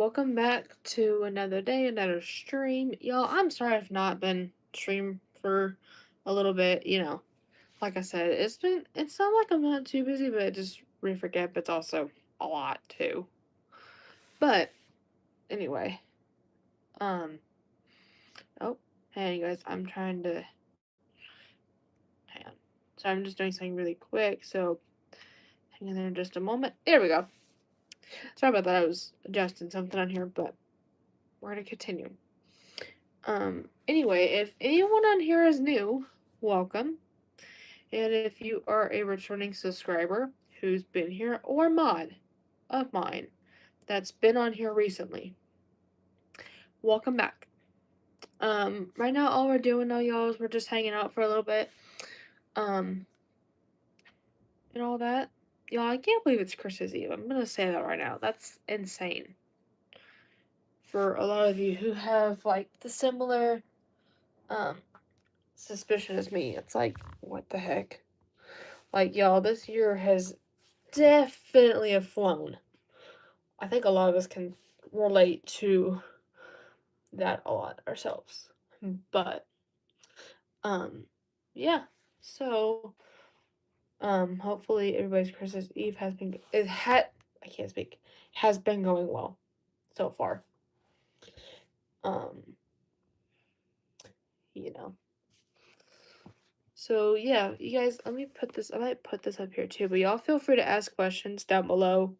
Welcome back to another day, another stream. Y'all, I'm sorry I've not been stream for a little bit, Like I said, it's not like I'm not too busy, but I just really forget, but it's also a lot too. But anyway, um oh, hey you guys, I'm trying to hang on. So I'm just doing something really quick, so hang in there just a moment. There we go. Sorry about that, I was adjusting something on here, but we're gonna continue. Anyway, if anyone on here is new, welcome. And if you are a returning subscriber who's been here or mod of mine that's been on here recently, welcome back. Right now all we're doing now, y'all, is we're just hanging out for a little bit. Um, and all that. Y'all, I can't believe it's Christmas Eve. I'm gonna say that right now. That's insane. For a lot of you who have like the similar um suspicion as me, it's like, what the heck? Like, y'all, this year has definitely have flown. I think a lot of us can relate to that a lot ourselves. But um yeah. So hopefully everybody's Christmas Eve I can't speak. Has been going well so far. Um you know. So yeah, you guys, let me put this I might put this up here too, but y'all feel free to ask questions down below.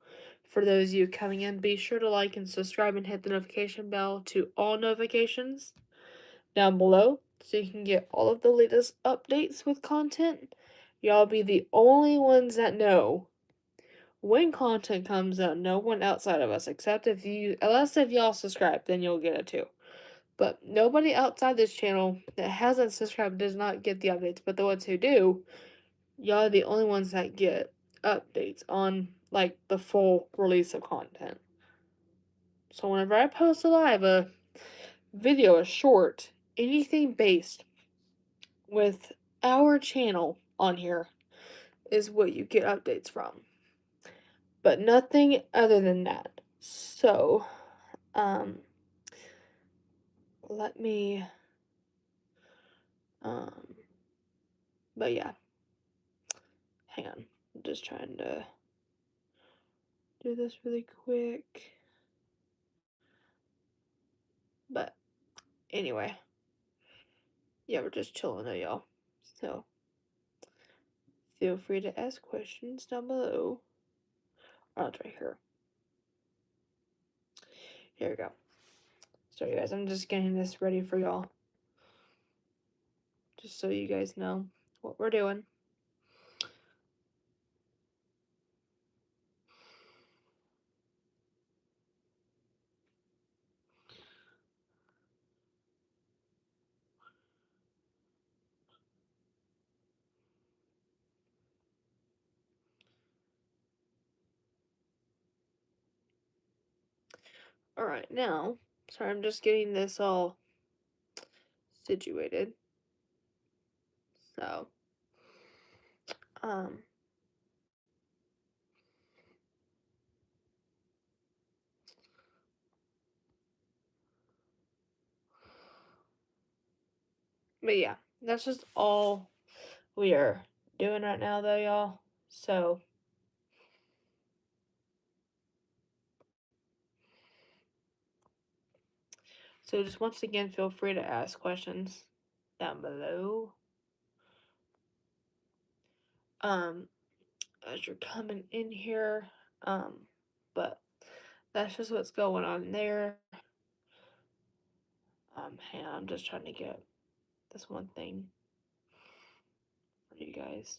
For those of you coming in, be sure to like and subscribe and hit the notification bell to all notifications down below so you can get all of the latest updates with content. Y'all be the only ones that know when content comes out. No one outside of us, except unless if y'all subscribe, then you'll get it too. But nobody outside this channel that hasn't subscribed does not get the updates. But the ones who do, y'all are the only ones that get updates on like the full release of content. So whenever I post a video, a short, anything based with our channel on here is what you get updates from. But nothing other than that. So, um, let me, um, but yeah, hang on. I'm just trying to do this really quick. But anyway, yeah, we're just chilling though, y'all. So, feel free to ask questions down below. Oh, it's right here. Here we go. Sorry, guys, I'm just getting this ready for y'all. Just so you guys know what we're doing. Alright, now, sorry, I'm just getting this all situated. So, um, but yeah, that's just all we are doing right now, though, y'all. So just once again, feel free to ask questions down below. Um, as you're coming in here, but that's just what's going on there. Hang on, I'm just trying to get this one thing for you guys.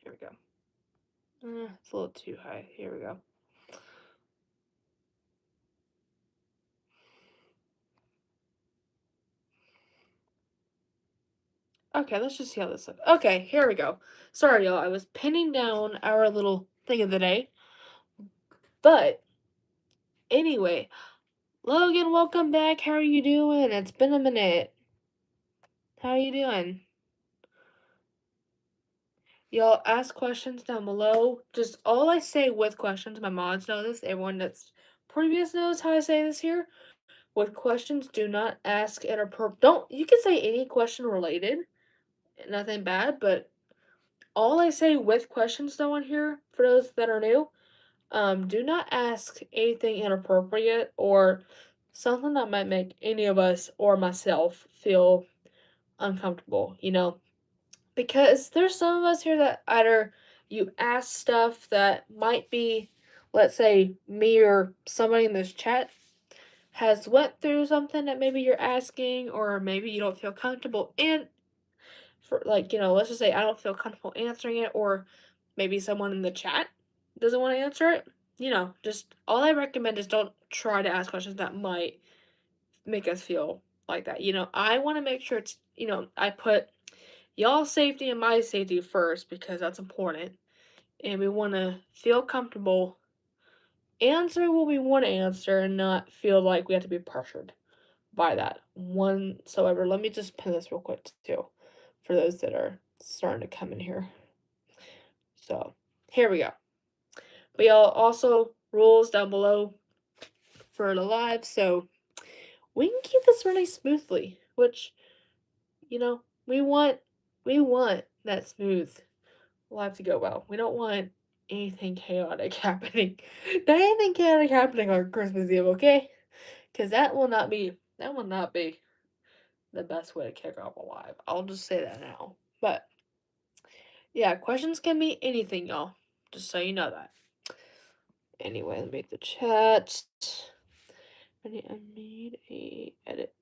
Here we go. It's a little too high. Here we go. Okay, let's just see how this looks. Okay, here we go. Sorry, y'all. I was pinning down our little thing of the day. But anyway, Logan, welcome back. How are you doing? It's been a minute. How are you doing? Y'all ask questions down below. Just all I say with questions, my mods know this, everyone that's previous knows how I say this here. With questions, do not ask inappropriate. Don't, you can say any question related, nothing bad, but all I say with questions though on here, for those that are new, do not ask anything inappropriate or something that might make any of us or myself feel uncomfortable, because there's some of us here that either you ask stuff that might be, let's say, me or somebody in this chat has went through something that maybe you're asking, or maybe you don't feel comfortable in, for like, let's just say I don't feel comfortable answering it, or maybe someone in the chat doesn't want to answer it. Just all I recommend is don't try to ask questions that might make us feel like that. I want to make sure it's, I put y'all's safety and my safety first because that's important. And we want to feel comfortable answering what we want to answer and not feel like we have to be pressured by that whatsoever. Let me just pin this real quick too for those that are starting to come in here. So here we go. But y'all also rules down below for the live so we can keep this running smoothly, which we want that smooth live to go well. We don't want anything chaotic happening. Not anything chaotic happening on Christmas Eve, okay? Because that will not be the best way to kick off a live. I'll just say that now. But yeah, questions can be anything, y'all. Just so you know that. Anyway, let me make the chat. I need a edit.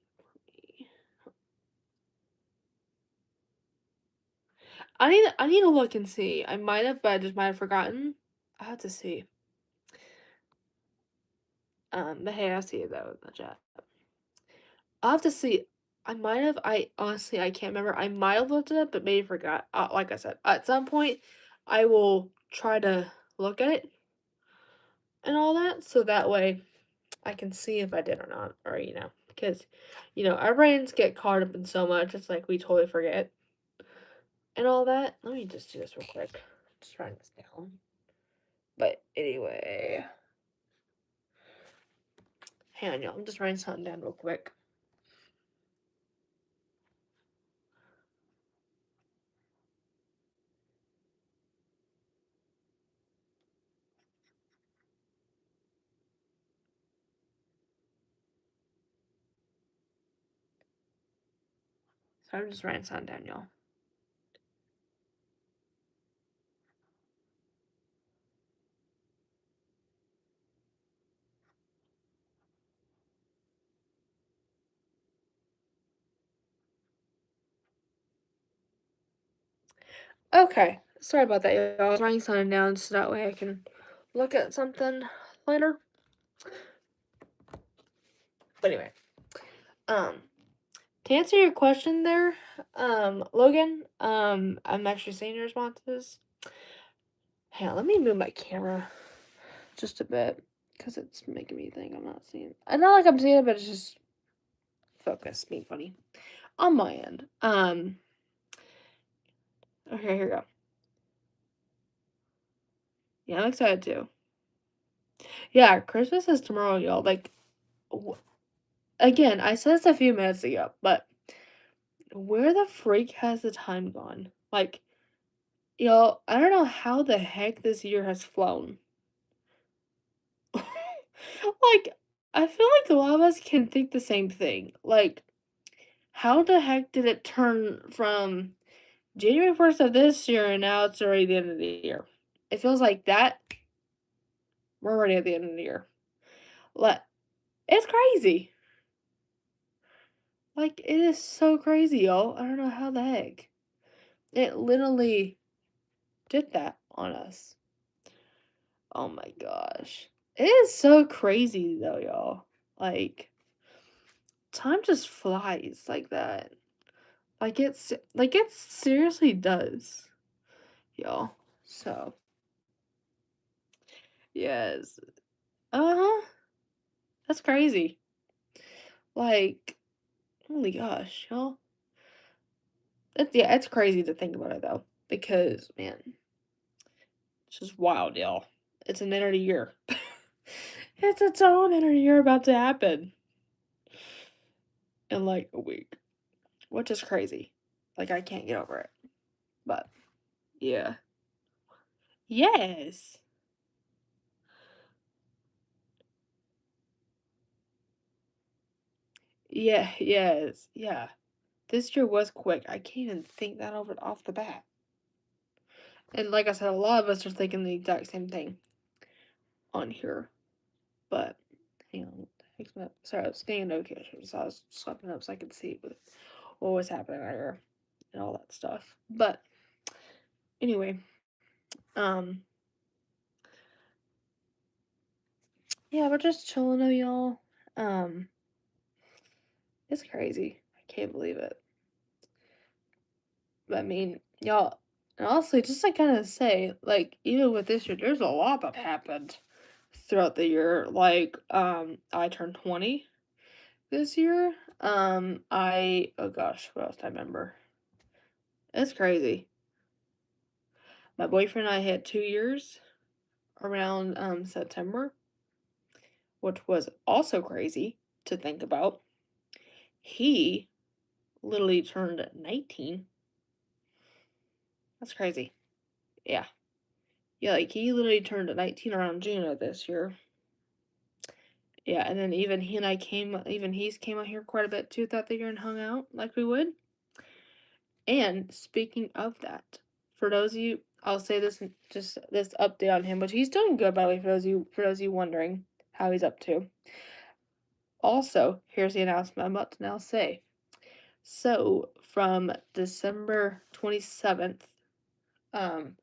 I need to look and see. I might have, but I just might have forgotten. I have to see. But hey, I see it though in the chat. I'll have to see. I honestly, I can't remember. I might have looked it up, but maybe forgot. Like I said, at some point, I will try to look at it and all that, so that way I can see if I did or not, or because our brains get caught up in so much. It's like we totally forget and all that. Let me just do this real quick. Just writing this down. But anyway, hang on, y'all. I'm just writing something down real quick. So I'm just writing something down, y'all. Okay, sorry about that, y'all. I was writing something down so that way I can look at something later. But anyway, to answer your question there, Logan, I'm actually seeing your responses. Hang on, let me move my camera just a bit because it's making me think I'm not seeing. I not like I'm seeing it, but it's just focus being funny on my end. Okay, here we go. Yeah, I'm excited too. Yeah, Christmas is tomorrow, y'all. Like, again, I said this a few minutes ago, but where the freak has the time gone? Like, y'all, I don't know how the heck this year has flown. Like, I feel like a lot of us can think the same thing. Like, how the heck did it turn from January 1st of this year and now it's already the end of the year? It feels like that we're already at the end of the year. Like, it's crazy. Like, it is so crazy, y'all. I don't know how the heck. It literally did that on us. Oh my gosh. It is so crazy though, y'all. Like, time just flies like that. Like it seriously does, y'all. So, yes. Uh-huh. That's crazy. Like, holy gosh, y'all. Yeah, it's crazy to think about it though. because man, it's just wild, y'all. It's an end of the year. It's its own end of the year about to happen in like a week, which is crazy. Like I can't get over it. But yeah. Yes. Yeah, yes. Yeah. This year was quick. I can't even think that over off the bat. And like I said, a lot of us are thinking the exact same thing on here. But hang on. Sorry, I was getting a notification, so I was swiping up so I could see what was happening right here and all that stuff. But anyway, um, yeah, we're just chilling though, y'all. Um, it's crazy. I can't believe it. But I mean, y'all, and honestly, just to kind of say, like, even with this year, there's a lot that happened throughout the year. Like, I turned 20 this year. Oh gosh, what else do I remember? It's crazy. My boyfriend and I hit 2 years around September, which was also crazy to think about. He literally turned 19. That's crazy. Yeah. Yeah, like he literally turned 19 around June of this year. Yeah, and then even he and I even he's came out here quite a bit too throughout the year and hung out like we would. And speaking of that, for those of you, I'll say this just this update on him, which he's doing good by the way. For those of you wondering how he's up to. Also, here's the announcement I'm about to now say. So from December 27th, um,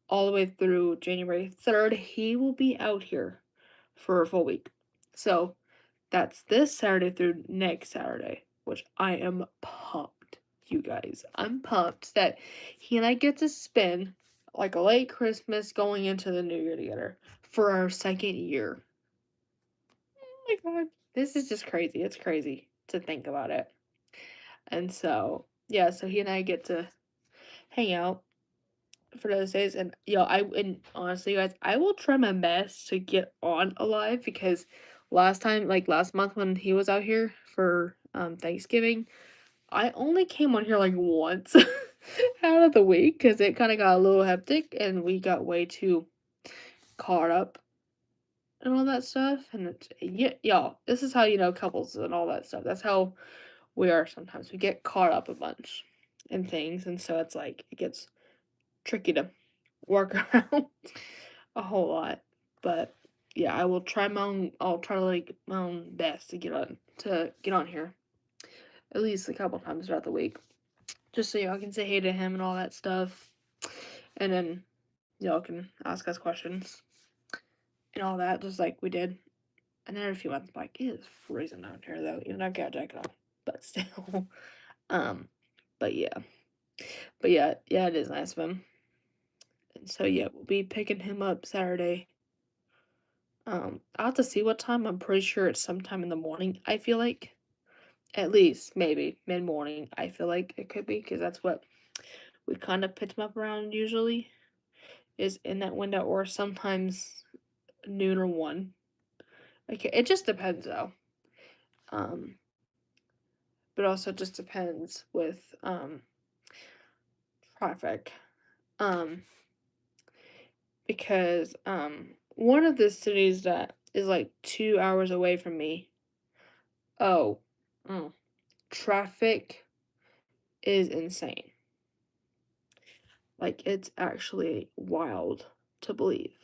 all the way through January 3rd, he will be out here for a full week. So that's this Saturday through next Saturday, which I am pumped, you guys. I'm pumped that he and I get to spend like a late Christmas going into the new year together for our second year. Oh my god. This is just crazy. It's crazy to think about it. And so, yeah, so he and I get to hang out for those days. And, and honestly, guys, I will try my best to get on alive because last month when he was out here for Thanksgiving, I only came on here like once out of the week because it kind of got a little hectic and we got way too caught up and all that stuff. And yeah, y'all, this is how you know couples and all that stuff. That's how we are sometimes. We get caught up a bunch in things, and so it's like it gets tricky to work around a whole lot. But yeah, I'll try to like my own best to get on here at least a couple times throughout the week, just so y'all can say hey to him and all that stuff, and then y'all can ask us questions and all that, just like we did. And then a few months back, it is freezing out here though. Even I've got a jacket on, but still. um, but yeah. But yeah, it is nice of him. And so yeah, we'll be picking him up Saturday. I'll have to see what time. I'm pretty sure it's sometime in the morning, I feel like. At least, maybe, mid-morning, I feel like it could be, because that's what we kind of pitch him up around usually, is in that window, or sometimes noon or 1. Okay, it just depends though. Um, but also just depends with, traffic. Um, because one of the cities that is like 2 hours away from me. Oh, mm, traffic is insane. Like it's actually wild to believe.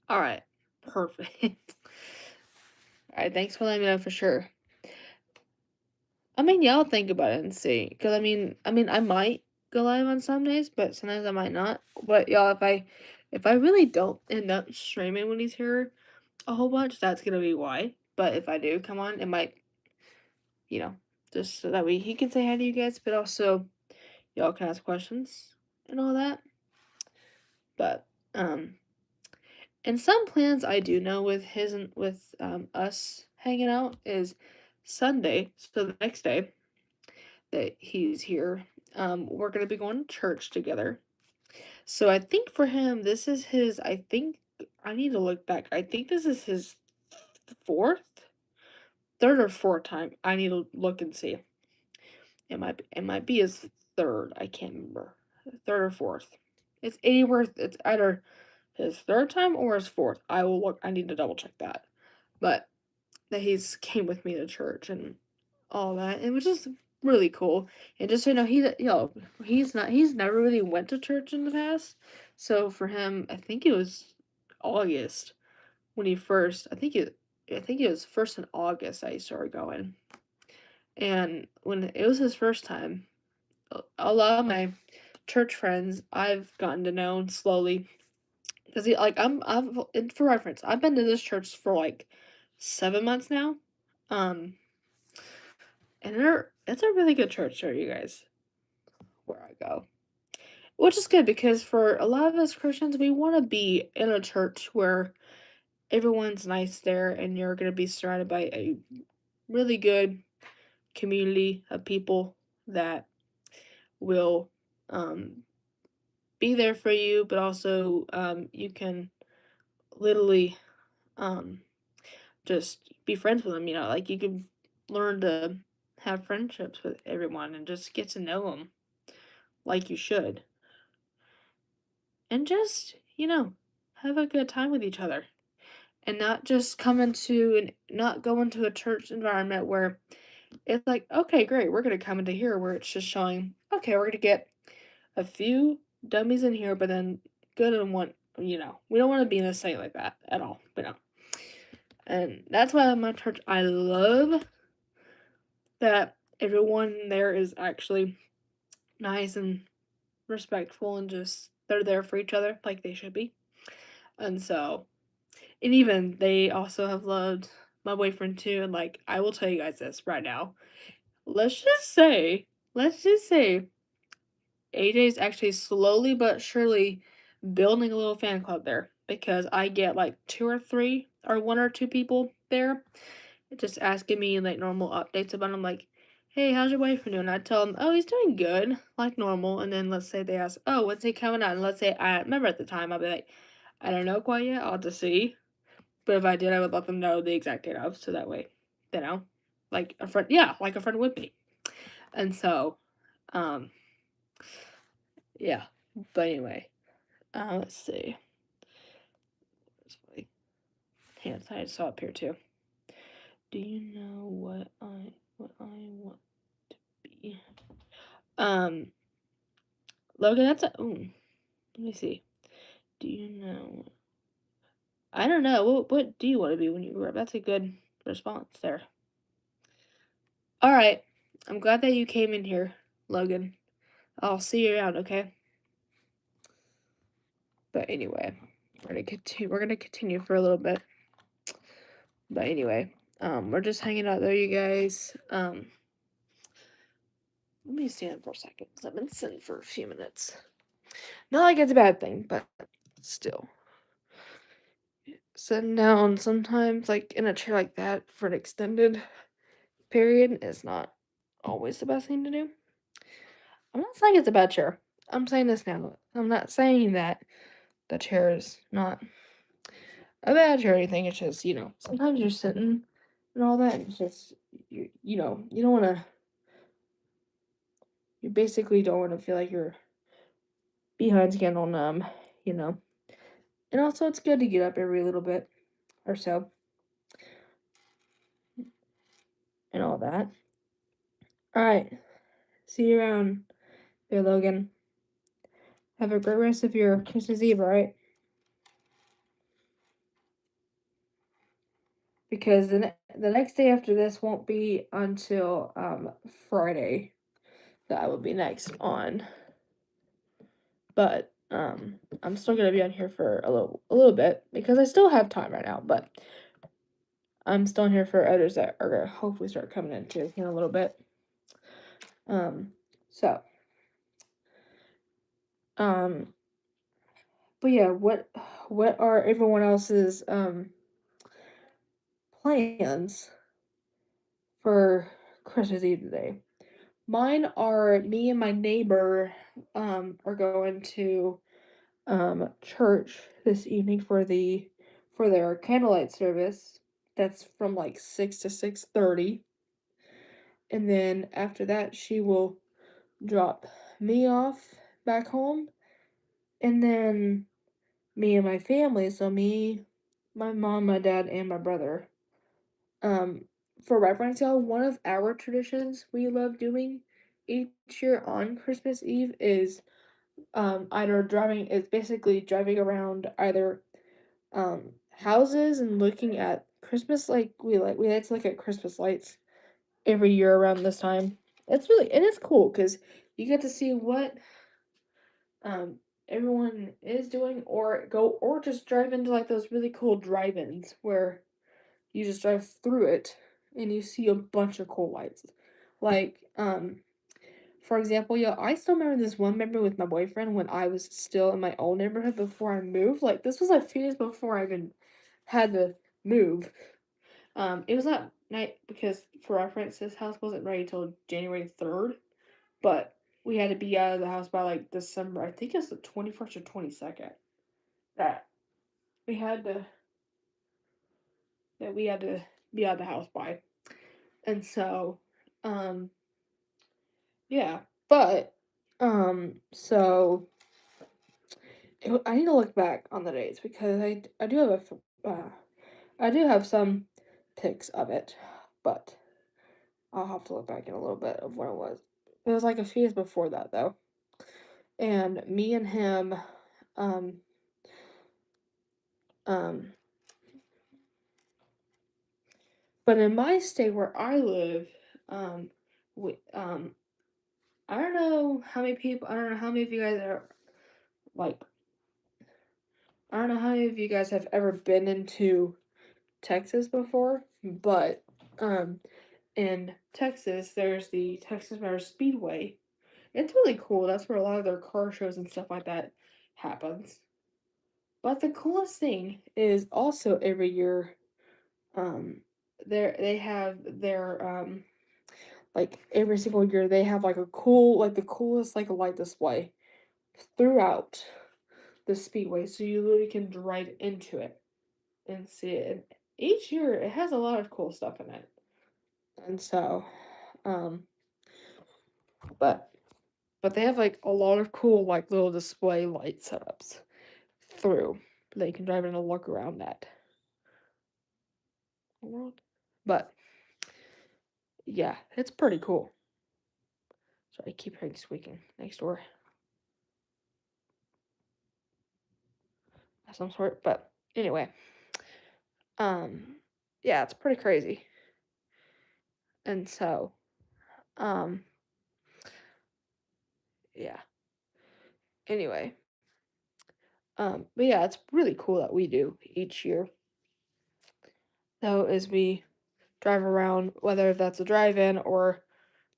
All right, perfect. All right, thanks for letting me know for sure. I mean, y'all think about it and see, because I mean, I might go live on some days, but sometimes I might not. But y'all, if I really don't end up streaming when he's here a whole bunch, that's gonna be why. But if I do come on, it might, you know, just so that way he can say hi to you guys, but also y'all can ask questions and all that. But And some plans I do know with his and with us hanging out is Sunday, so the next day that he's here, we're gonna be going to church together. So I think for him, this is his. I think I need to look back. I think this is his fourth, third or fourth time. I need to look and see. It might be his third. I can't remember. Third or fourth. It's anywhere. It's either his third time or his fourth. I will look. I need to double check that. But that he's came with me to church and all that, and which is really cool. And just so you know, he's never really went to church in the past. So for him, I think it was August when he first. I think it was first in August that he started going. And when it was his first time, a lot of my church friends I've gotten to know slowly because and for reference, I've been to this church for like 7 months now. Um, and it's a really good church there, you guys, where I go. Which is good because for a lot of us Christians, we want to be in a church where everyone's nice there and you're going to be surrounded by a really good community of people that will um, be there for you, but also you can literally um, just be friends with them. Like you can learn to have friendships with everyone and just get to know them like you should. And just, have a good time with each other. And not just not go into a church environment where it's like, okay, great, we're gonna come into here where it's just showing, okay, we're gonna get a few dummies in here, but then good and one, we don't want to be in a site like that at all, And that's why my church, I love that everyone there is actually nice and respectful and just they're there for each other like they should be. And so, and even they also have loved my boyfriend too. And like, I will tell you guys this right now. Let's just say AJ's actually slowly but surely building a little fan club there because I get like two or three or one or two people there just asking me like normal updates about him, like, hey, how's your boyfriend doing? I tell them, oh, he's doing good, like normal. And then let's say they ask, oh, when's he coming out? And let's say I remember at the time, I'll be like, I don't know quite yet. I'll have to see. But if I did, I would let them know the exact date of, so that way, like a friend, yeah, like a friend would be. And so, um, yeah. But anyway, let's see. Where's my hand sign up here too. Do you know what I want to be? Um, Logan, let me see. Do you know? I don't know. What do you want to be when you grow up? That's a good response there. All right. I'm glad that you came in here, Logan. I'll see you around, okay? But anyway, we're gonna continue for a little bit. But anyway, we're just hanging out there, you guys. Let me stand for a second because I've been sitting for a few minutes. Not like it's a bad thing, but still. Sitting down sometimes, like in a chair like that for an extended period, is not always the best thing to do. I'm not saying it's a bad chair. I'm saying this now. I'm not saying that the chair is not a bad chair or anything. It's just, sometimes you're sitting and all that. And it's just, you don't want to, you basically don't want to feel like your behind's getting all numb, you know. And also, it's good to get up every little bit or so and all that. All right. See you around there, Logan. Have a great rest of your Christmas Eve, alright? Because the next day after this won't be until Friday that I will be next on. But I'm still gonna be on here for a little bit because I still have time right now, but I'm still on here for others that are gonna hopefully start coming in too in a little bit. So um But yeah, what are everyone else's plans for Christmas Eve today? Mine are me and my neighbor are going to church this evening for their candlelight service. That's from like 6 to 6:30. And then after that she will drop me off back home, and then me and my family, so me, my mom, my dad, and my brother. Um, for reference, y'all, one of our traditions we love doing each year on Christmas Eve is either driving it's basically driving around either houses and looking at Christmas, like we like to look at Christmas lights every year around this time. It's cool because you get to see what um everyone is doing, or just drive into like those really cool drive-ins where you just drive through it and you see a bunch of cool lights. Like for example, yeah, I still remember this one memory with my boyfriend when I was still in my old neighborhood before I moved. Like this was a few days before I even had to move. It was not night because for reference, this house wasn't ready till January 3rd, but we had to be out of the house by like December. I think it's the 21st or 22nd that we had to that we had to be out of the house by. And so, um, yeah, but so I need to look back on the dates because I do have I do have some pics of it, but I'll have to look back in a little bit of when it was. It was like a few years before that though, and me and him, um, um, but in my state where I live, we I don't know how many people. I don't know how many of you guys are like. I don't know how many of you guys have ever been into Texas before, but in Texas, there's the Texas Motor Speedway. It's really cool. That's where a lot of their car shows and stuff like that happens. But the coolest thing is also every year, um, they have their like every single year they have like a cool like the coolest like light display throughout the speedway, so you literally can drive into it and see it. And each year it has a lot of cool stuff in it. And so, um, but they have like a lot of cool like little display light setups through that you can drive in and look around at world. But yeah, it's pretty cool. Sorry, I keep hearing squeaking next door of some sort. But anyway, um, yeah, it's pretty crazy. And so, um, yeah. Anyway, but yeah, it's really cool that we do each year. Though, as we drive around, whether that's a drive-in or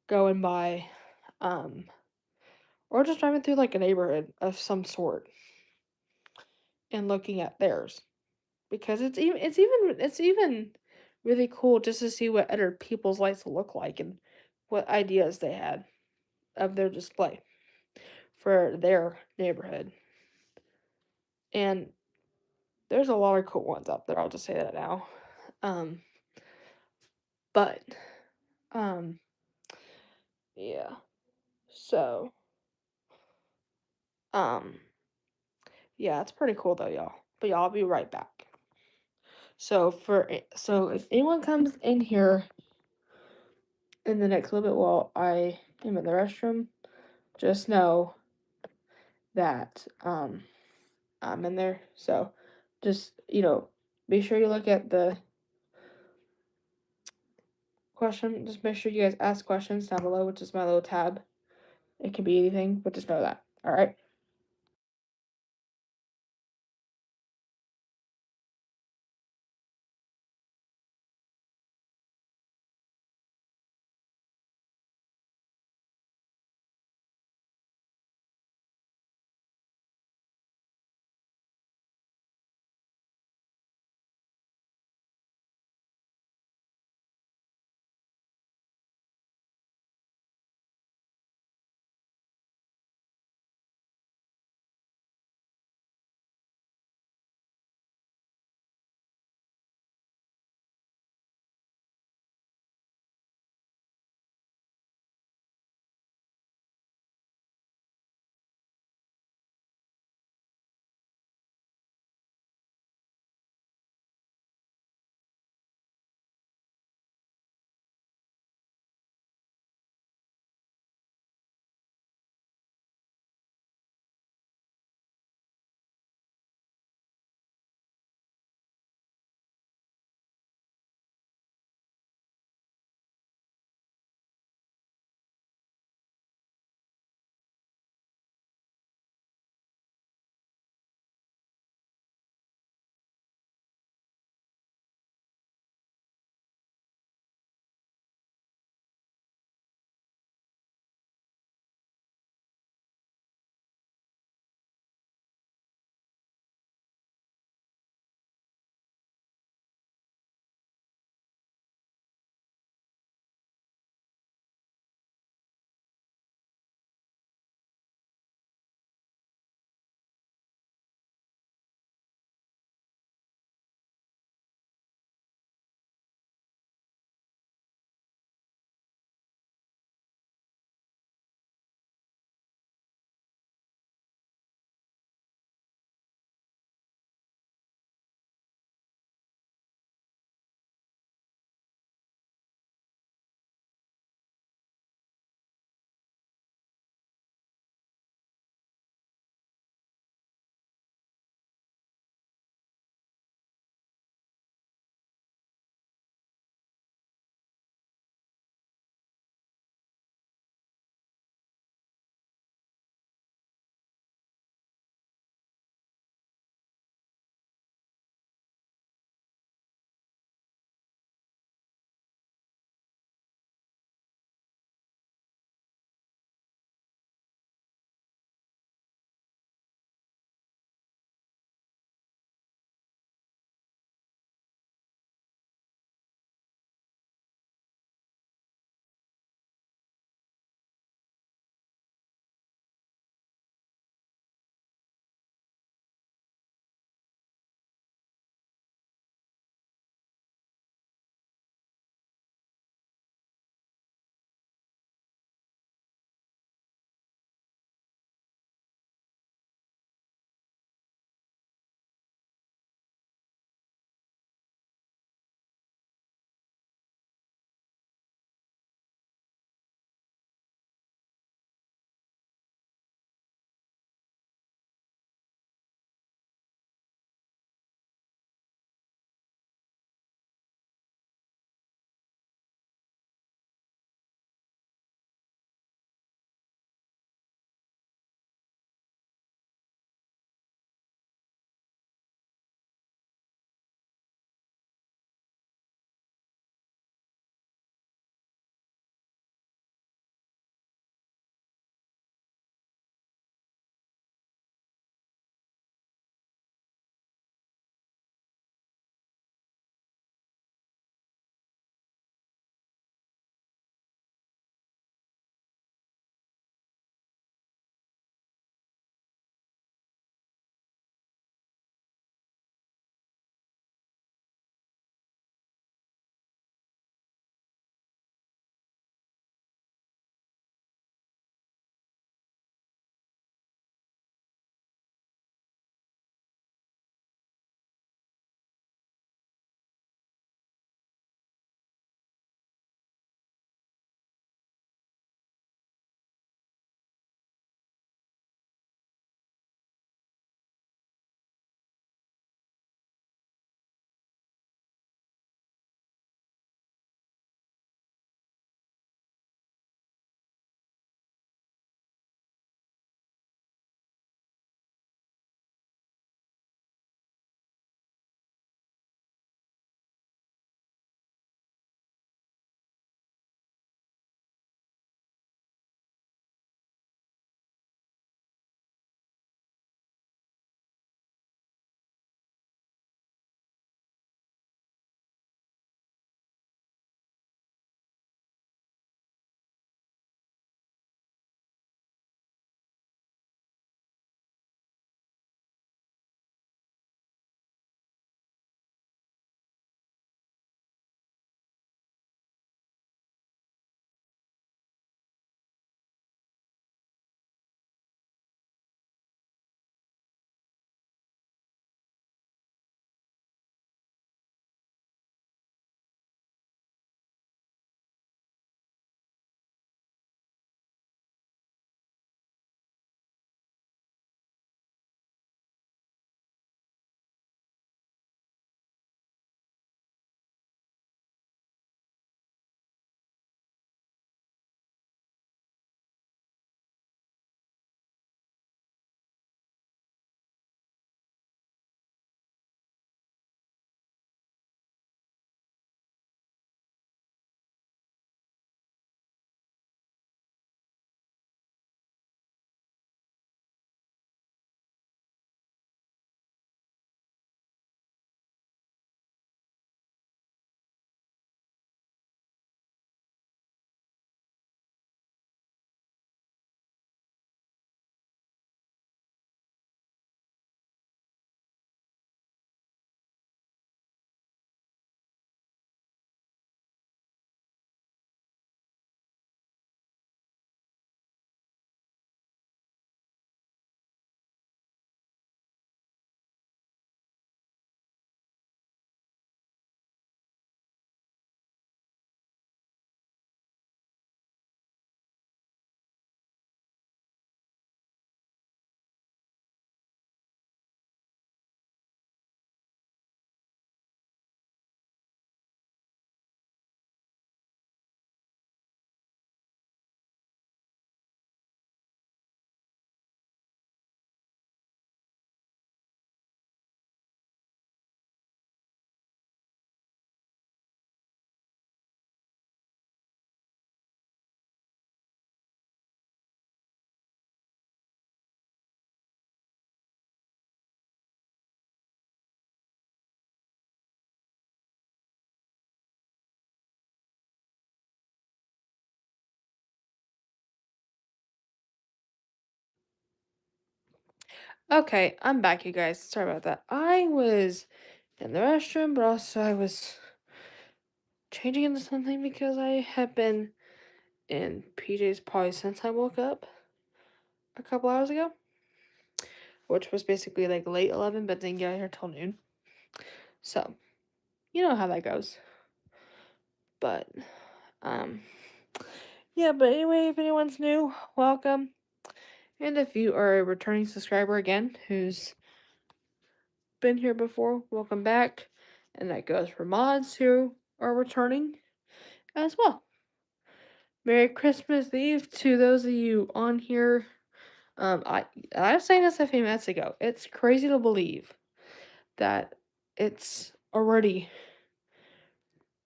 going by, um, or just driving through like a neighborhood of some sort and looking at theirs, because it's even really cool just to see what other people's lights look like and what ideas they had of their display for their neighborhood. And there's a lot of cool ones out there. I'll just say that now. Um, but um, yeah. So um, yeah, it's pretty cool though, y'all. But y'all, I'll be right back. So if anyone comes in here in the next little bit while I am in the restroom, just know that I'm in there. So just, be sure you look at the question. Just make sure you guys ask questions down below, which is my little tab. It can be anything, but just know that. All right. Okay, I'm back, you guys. Sorry about that. I was in the restroom, but also I was changing into something because I have been in PJs probably since I woke up a couple hours ago, which was basically like late 11, but didn't get here till noon. So, you know how that goes. But, um, yeah, but anyway, if anyone's new, welcome. And if you are a returning subscriber again who's been here before, welcome back. And that goes for mods who are returning as well. Merry Christmas Eve to those of you on here. I was saying this a few minutes ago. It's crazy to believe that it's already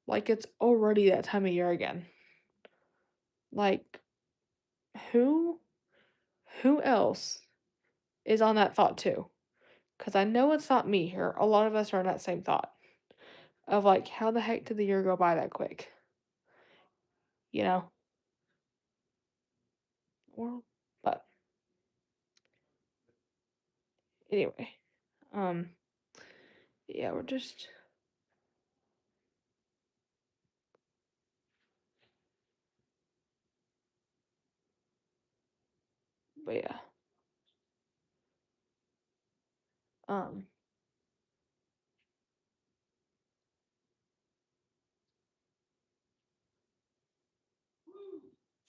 that time of year again. Like who else is on that thought too? Because I know it's not me here. A lot of us are on that same thought of like, how the heck did the year go by that quick? You know? Well, but anyway, um, yeah, we're just, but yeah, um,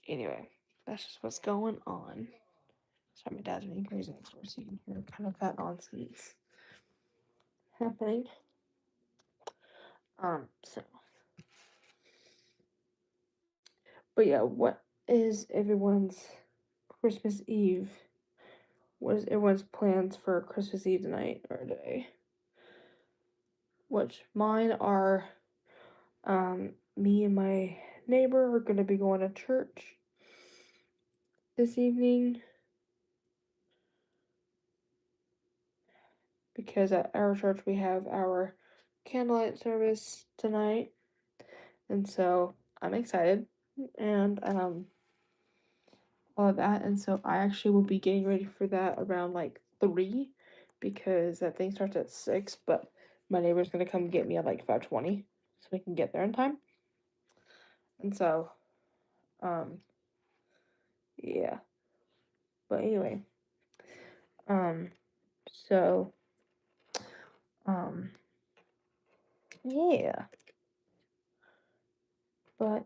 anyway, that's just what's going on. Sorry, my dad's being crazy next door, so you can hear kind of that nonsense happening. So, but yeah, what is everyone's Christmas Eve? What is everyone's plans for Christmas Eve tonight or today? Which mine are, me and my neighbor are gonna be going to church this evening because at our church we have our candlelight service tonight, and so I'm excited, and all of that, and so I actually will be getting ready for that around like 3 because that thing starts at 6, but my neighbor's gonna come get me at like 5:20 so we can get there in time. And so, um, yeah. But anyway, um, so, um, yeah. But,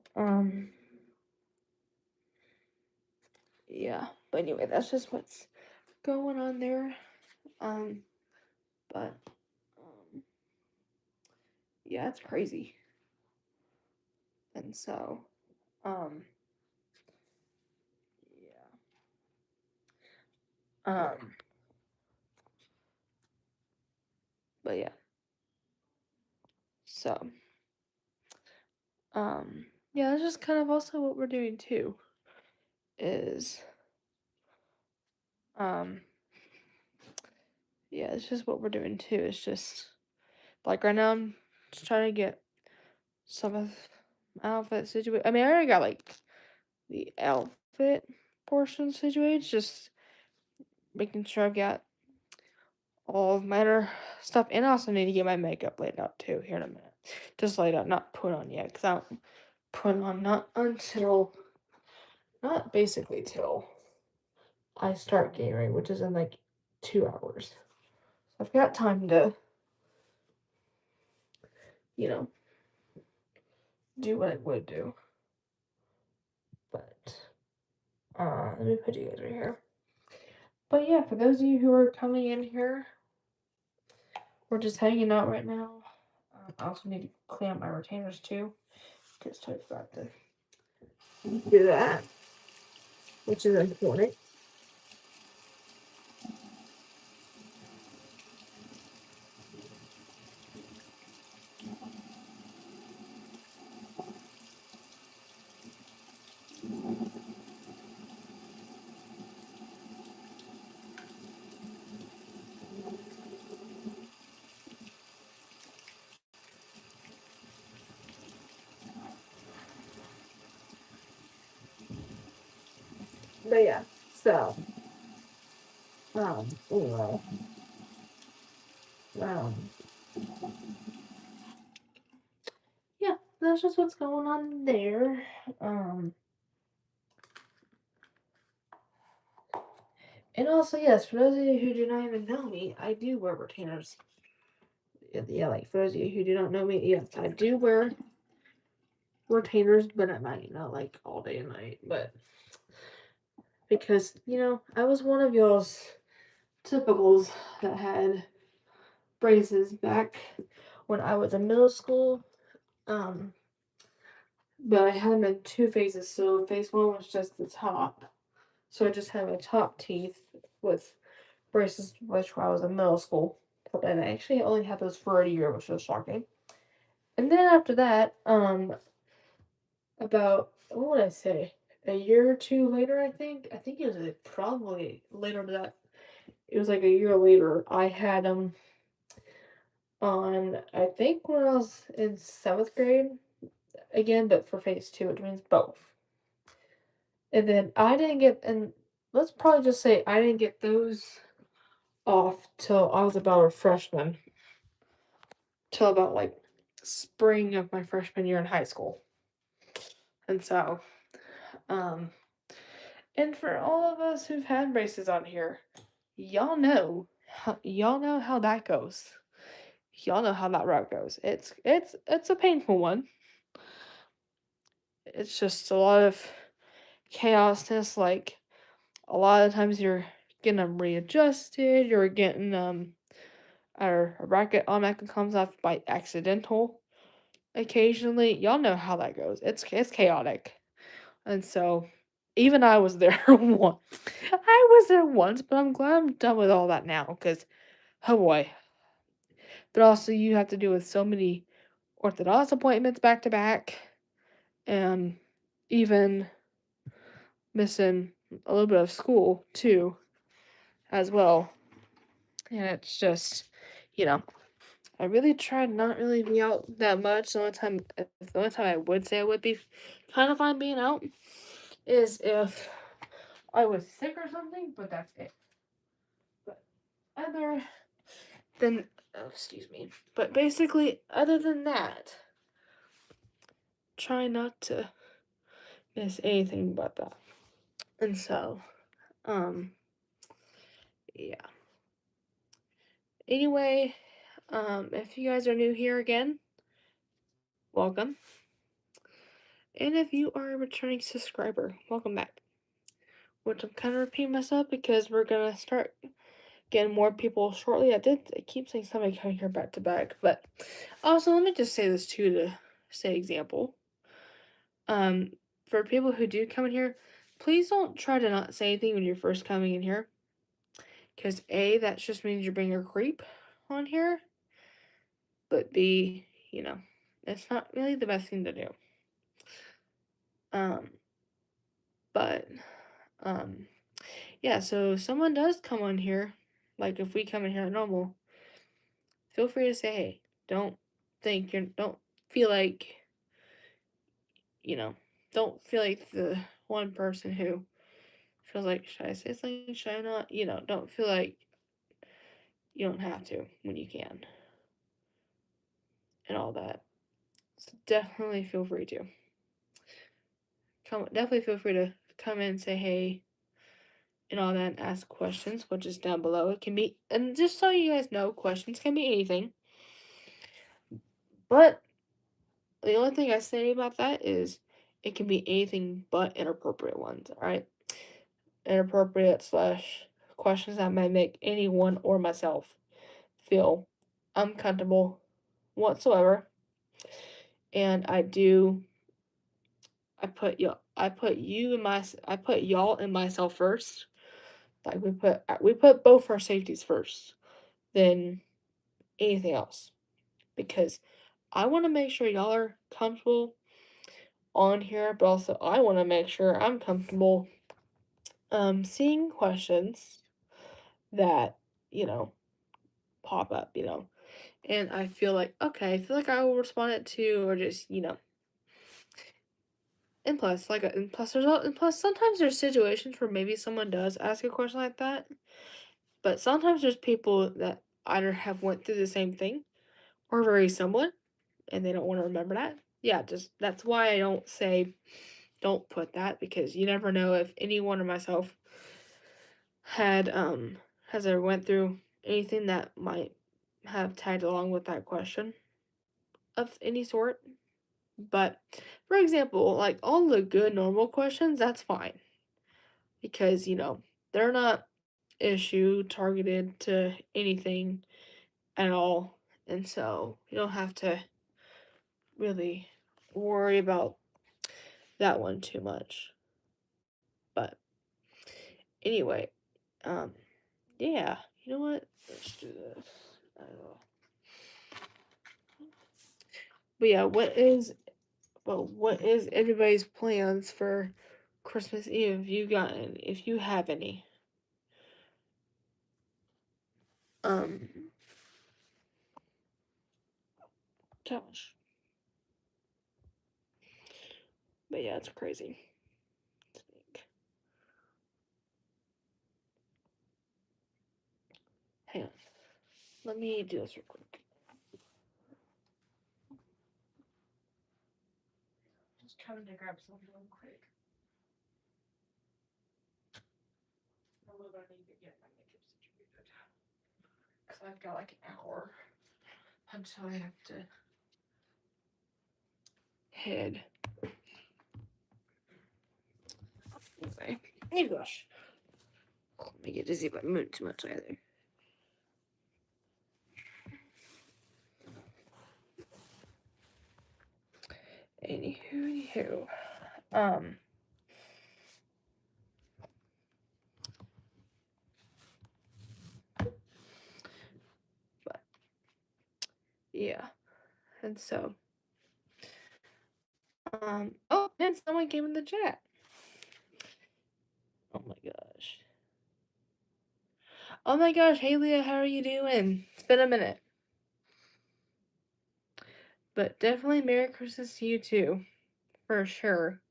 yeah. But anyway, that's just what's going on there. Um, but, yeah, it's crazy. And so, um, yeah. But yeah. So, yeah, that's just kind of also what we're doing too. Is, um, yeah, it's just what we're doing too. It's just like right now I'm just trying to get some of my outfit situated. I mean, I already got like the outfit portion situated. Just making sure I've got all of my other stuff, and I also need to get my makeup laid out too here in a minute. Just laid out, not put on yet, because I don't put on not until not basically till I start getting ready, which is in like 2 hours. I've got time to, you know, do what I would do. But let me put you guys right here. But yeah, for those of you who are coming in here, we're just hanging out right now. I also need to clean up my retainers too, because I forgot to do that, which is important. But yeah, so Anyway. Um, yeah, that's just what's going on there. And also, yes, for those of you who do not even know me, I do wear retainers. Yeah, like for those of you who do not know me, yes, I do wear retainers, but at night, not like all day and night. But because, I was one of y'all's typicals that had braces back when I was in middle school. But I had them in two phases. So phase one was just the top. So I just had my top teeth with braces, which I was in middle school. And I actually only had those for a year, which was shocking. And then after that, about what would I say? A year or two later, I think. I think it was probably later than that. It was like a year later. I had them on. I think when I was in seventh grade again, but for phase two, which means both. And then I didn't get, and let's probably just say I didn't get those off till I was about a freshman, till about like spring of my freshman year in high school. And so, um, and for all of us who've had braces on here, y'all know how that goes. Y'all know how that route goes. It's a painful one. It's just a lot of chaosness. Like a lot of times you're getting them readjusted. You're getting or a bracket automatically comes off by accidental. Occasionally, y'all know how that goes. It's chaotic, and so even I was there once. I was there once, but I'm glad I'm done with all that now. Because oh boy, but also you have to do with so many orthodontist appointments back to back, and even missing a little bit of school too, as well. And it's just, you know, I really tried not really be out that much. The only time I would say I would be kind of fine being out is if I was sick or something, but that's it. But other than, oh, excuse me, but basically, other than that, try not to miss anything but that. And so, um, yeah. Anyway, if you guys are new here again, welcome. And if you are a returning subscriber, welcome back. Which I'm kind of repeating myself because we're gonna start getting more people shortly. I keep saying somebody coming here back to back, but also let me just say this too to say example. Um, for people who do come in here, please don't try to not say anything when you're first coming in here. Because A, that just means you're being a creep on here. But B, it's not really the best thing to do. Um, but, yeah, so if someone does come on here, like if we come in here at normal, feel free to say hey. Don't feel like, you know, don't feel like the one person who feels like, should I say something? Should I not? Don't feel like you don't have to when you can and all that. So definitely feel free to definitely feel free to come in and say hey and all that and ask questions, which is down below. It can be, and just so you guys know, questions can be anything. But the only thing I say about that is it can be anything but inappropriate ones, alright? Inappropriate slash questions that might make anyone or myself feel uncomfortable whatsoever. And I put y'all and myself first. Like we put both our safeties first than anything else. Because I want to make sure y'all are comfortable on here, but also I want to make sure I'm comfortable seeing questions that, pop up, and I feel like, okay, I feel like I will respond it to, or just, and plus, and plus sometimes there's situations where maybe someone does ask a question like that, But sometimes there's people that either have went through the same thing or very similar, and they don't want to remember that. Yeah, just that's why I don't say don't put that, because you never know if anyone or myself had has ever went through anything that might have tagged along with that question of any sort. But for example, like all the good normal questions, that's fine, because they're not issue targeted to anything at all, and so you don't have to really worry about that one too much. But anyway, um, yeah, you know what? Let's do this. I don't know. But yeah, what is everybody's plans for Christmas Eve? If you have any. Um, Gosh. But yeah, it's crazy. Hang on. Let me do this real quick. Just trying to grab something real quick. I need to get my makeup situated. Because I've got like an hour until I have to head. Anyway. Oh gosh. Let me get dizzy if I move too much either. Anywho. But yeah. And so oh, and someone came in the chat. Oh my gosh. Oh my gosh, hey Leah, how are you doing? It's been a minute. But definitely Merry Christmas to you too. For sure.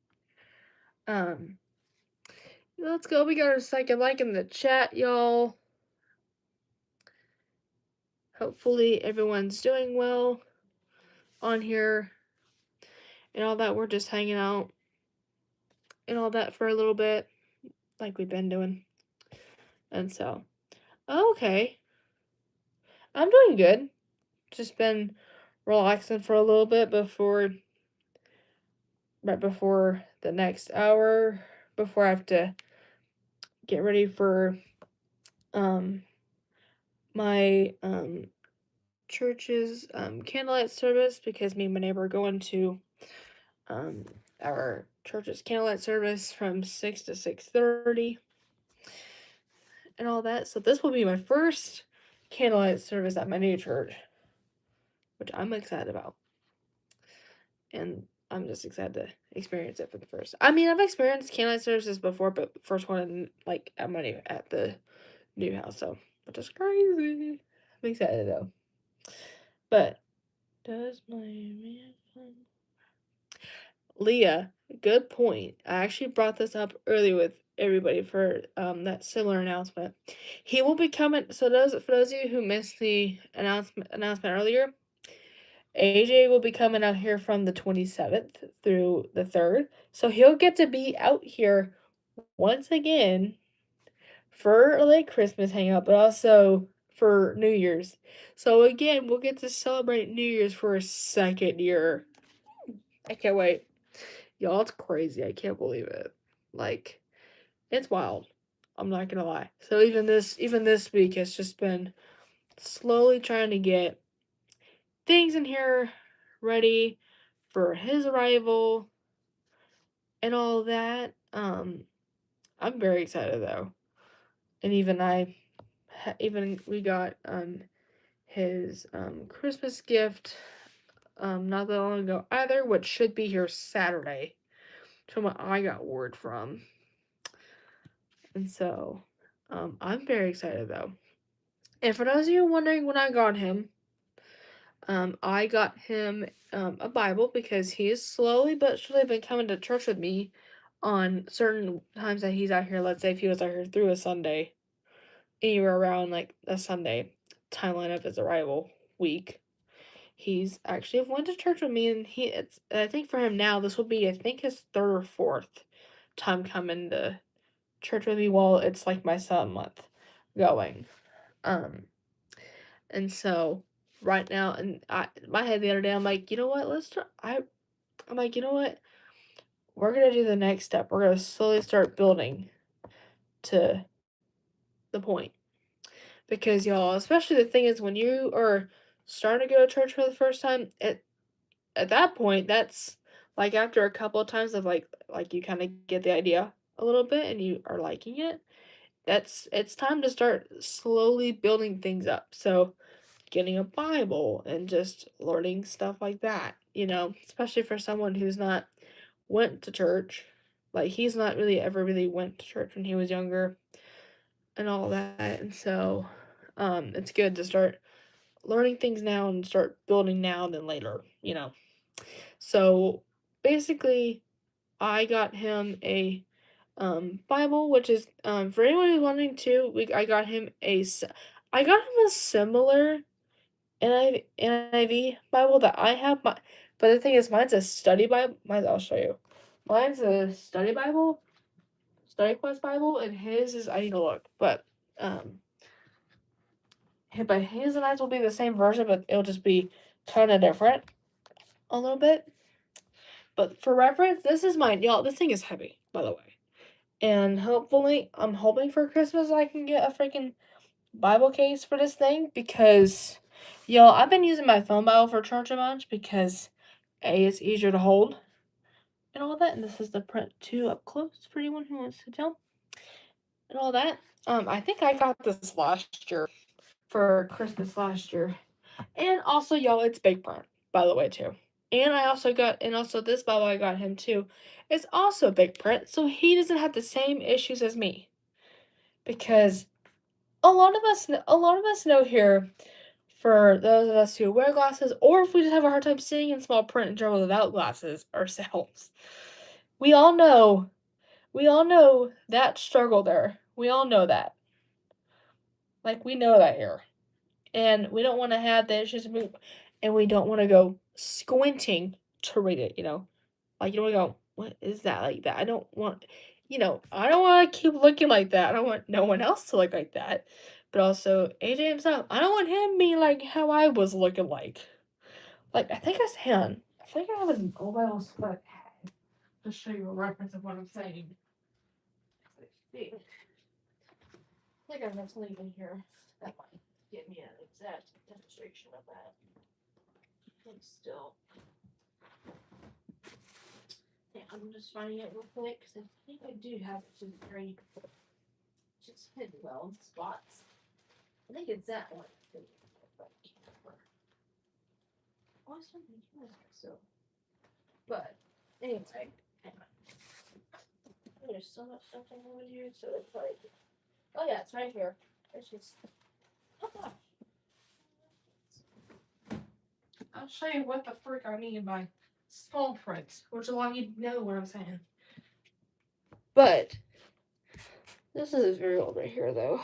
Let's go. We got our second like in the chat, y'all. Hopefully everyone's doing well on here and all that. We're just hanging out and all that for a little bit, like we've been doing. And so, okay. I'm doing good. Just been relaxing for a little bit right before the next hour, before I have to get ready for my church's candlelight service, because me and my neighbor are going to our church's candlelight service from 6 to 6:30 and all that. So this will be my first candlelight service at my new church, which I'm excited about. And I'm just excited to experience it for the first. I mean, I've experienced candlelight services before, but first one like at the new house, so which is crazy. I'm excited though. But does my man Leah, good point. I actually brought this up earlier with everybody for that similar announcement. He will be coming. So for those of you who missed the announcement earlier, AJ will be coming out here from the 27th through the 3rd. So he'll get to be out here once again for like Christmas hangout, but also for New Year's. So again, we'll get to celebrate New Year's for a second year. I can't wait. Y'all, it's crazy. I can't believe it. Like, it's wild. I'm not gonna lie. So even this week has just been slowly trying to get things in here ready for his arrival and all that. I'm very excited though. And even we got his Christmas gift not that long ago either, which should be here Saturday, from what I got word from. And so, I'm very excited though. And for those of you wondering when I got him, I got him a Bible, because he has slowly but surely been coming to church with me on certain times that he's out here. Let's say if he was out here through a Sunday, anywhere around like a Sunday timeline of his arrival week. He's actually went to church with me, and I think for him now this will be, I think, his third or fourth time coming to church with me while it's like my 7th month going. Um and so right now, and my head the other day, I'm like, you know what, I'm like, you know what, we're gonna do the next step. We're gonna slowly start building to the point. Because y'all, especially the thing is when you are starting to go to church for the first time, at that point, that's like after a couple of times of like you kind of get the idea a little bit and you are liking it. It's time to start slowly building things up. So getting a Bible and just learning stuff like that, especially for someone who's not went to church. Like he's not really ever really went to church when he was younger and all that. And so it's good to start learning things now and start building now than later. So basically I got him a Bible, which is for anyone who's wanting to, I got him I got him a similar NIV Bible that I have, but the thing is, mine's a study Bible. I'll show you. Mine's a study Bible, study quest Bible, and his is, I need to look, but his and ours will be the same version, but it'll just be kind of different a little bit. But for reference, this is mine, y'all. This thing is heavy, by the way, and hopefully, I'm hoping for Christmas I can get a freaking Bible case for this thing because, y'all, I've been using my phone Bible for church a bunch because it's easier to hold and all that. And this is the print too up close for anyone who wants to tell and all that. I think I got this last year for Christmas last year, and also, y'all, it's big print by the way too. And also this Bible I got him too. It's also big print, so he doesn't have the same issues as me because a lot of us know here, for those of us who wear glasses, or if we just have a hard time seeing in small print in general without glasses ourselves, we all know, that struggle there. We all know that. Like, we know that here. And we don't want to have the issues, and we don't want to go squinting to read it. Like, you don't want to go, what is that like that? I don't want to keep looking like that. I don't want no one else to look like that. But also, AJ himself, I don't want him being like how I was looking like. Like, I think I have an old Bible spot to show you a reference of what I'm saying. I think I have something in here that might give me an exact demonstration of that. And still. Yeah, I'm just finding it real quick because I think I do have it to very just hidden well in spots. I think it's that one. Oh, something here. So, but anyway, hang on. There's so much stuff over here, so it's like, oh yeah, it's right here. It's just, oh gosh. I'll show you what the frick I mean by small print, which will allow you to know what I'm saying. But this is very old right here, though.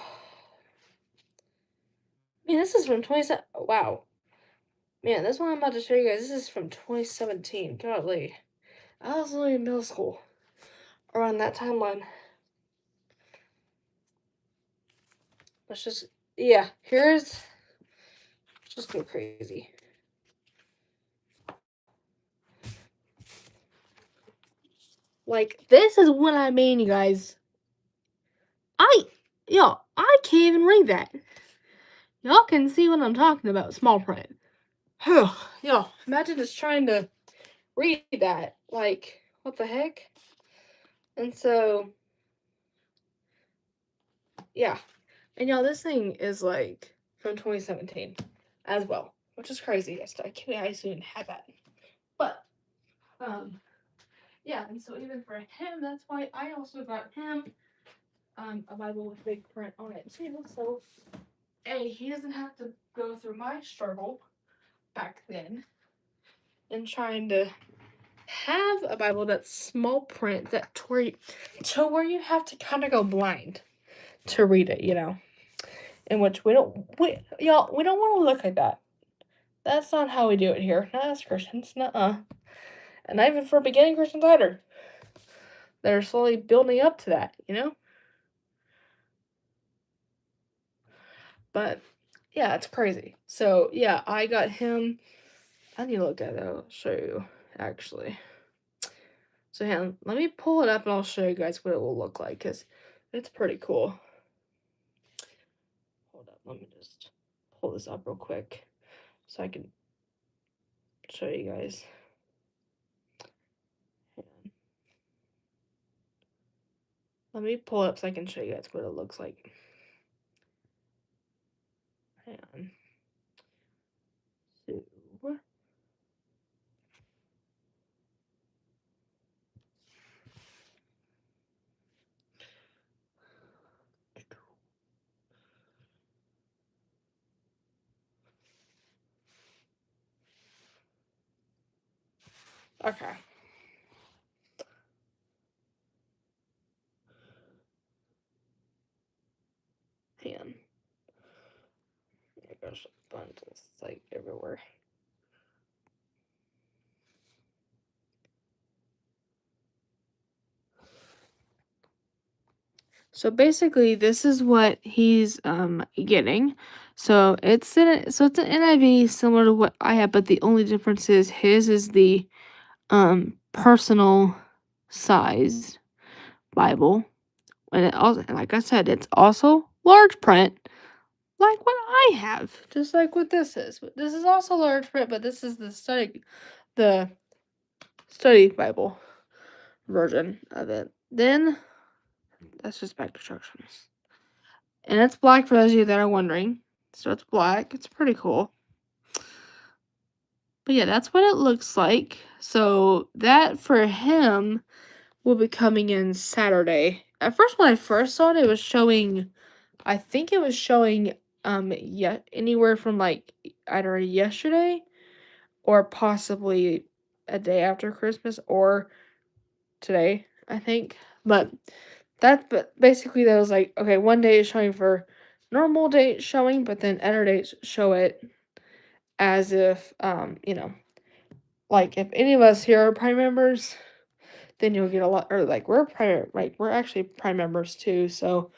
Man, this is from 27. Wow. Man, this one I'm about to show you guys, this is from 2017. Godly. I was only in middle school. Around that timeline. Let's just, yeah, here's, just go crazy. Like, this is what I mean, you guys. I can't even read that. Y'all can see what I'm talking about, small print. Y'all, imagine just trying to read that. Like, what the heck? And so, yeah. And y'all, this thing is like from 2017 as well, which is crazy. I can't even have that. But, yeah, and so even for him, that's why I also got him a Bible with big print on it too. So, he doesn't have to go through my struggle back then in trying to have a Bible that's small print to where you have to kind of go blind to read it. in which we don't we don't want to look like that. That's not how we do it here. Not as Christians, nuh-uh. And not even for beginning Christians either. They're slowly building up to that, you know? But yeah, it's crazy. So yeah, I got him. I need to look at it. I'll show you actually. So hang on, let me pull it up and I'll show you guys what it will look like because it's pretty cool. Hold up, let me just pull this up real quick so I can show you guys. Let me pull it up so I can show you guys what it looks like. Hang on. So, okay. Hang on. There goes a bunch of like everywhere. So basically, this is what he's getting. So it's an NIV similar to what I have, but the only difference is his is the personal size Bible, and it also, like I said, it's also large print, like what I have, just like what this is. This is also large print, but this is the study Bible version of it. Then that's just back instructions. And it's black for those of you that are wondering. So it's black. It's pretty cool. But yeah, that's what it looks like. So that for him will be coming in Saturday. At first, when I first saw it, it was showing, I think it was showing yeah, anywhere from like either yesterday or possibly a day after Christmas or today, I think. But basically that was like, okay, one day is showing for normal date showing, but then other days show it as if like if any of us here are Prime members, then you'll get a lot, or like we're actually Prime members too, so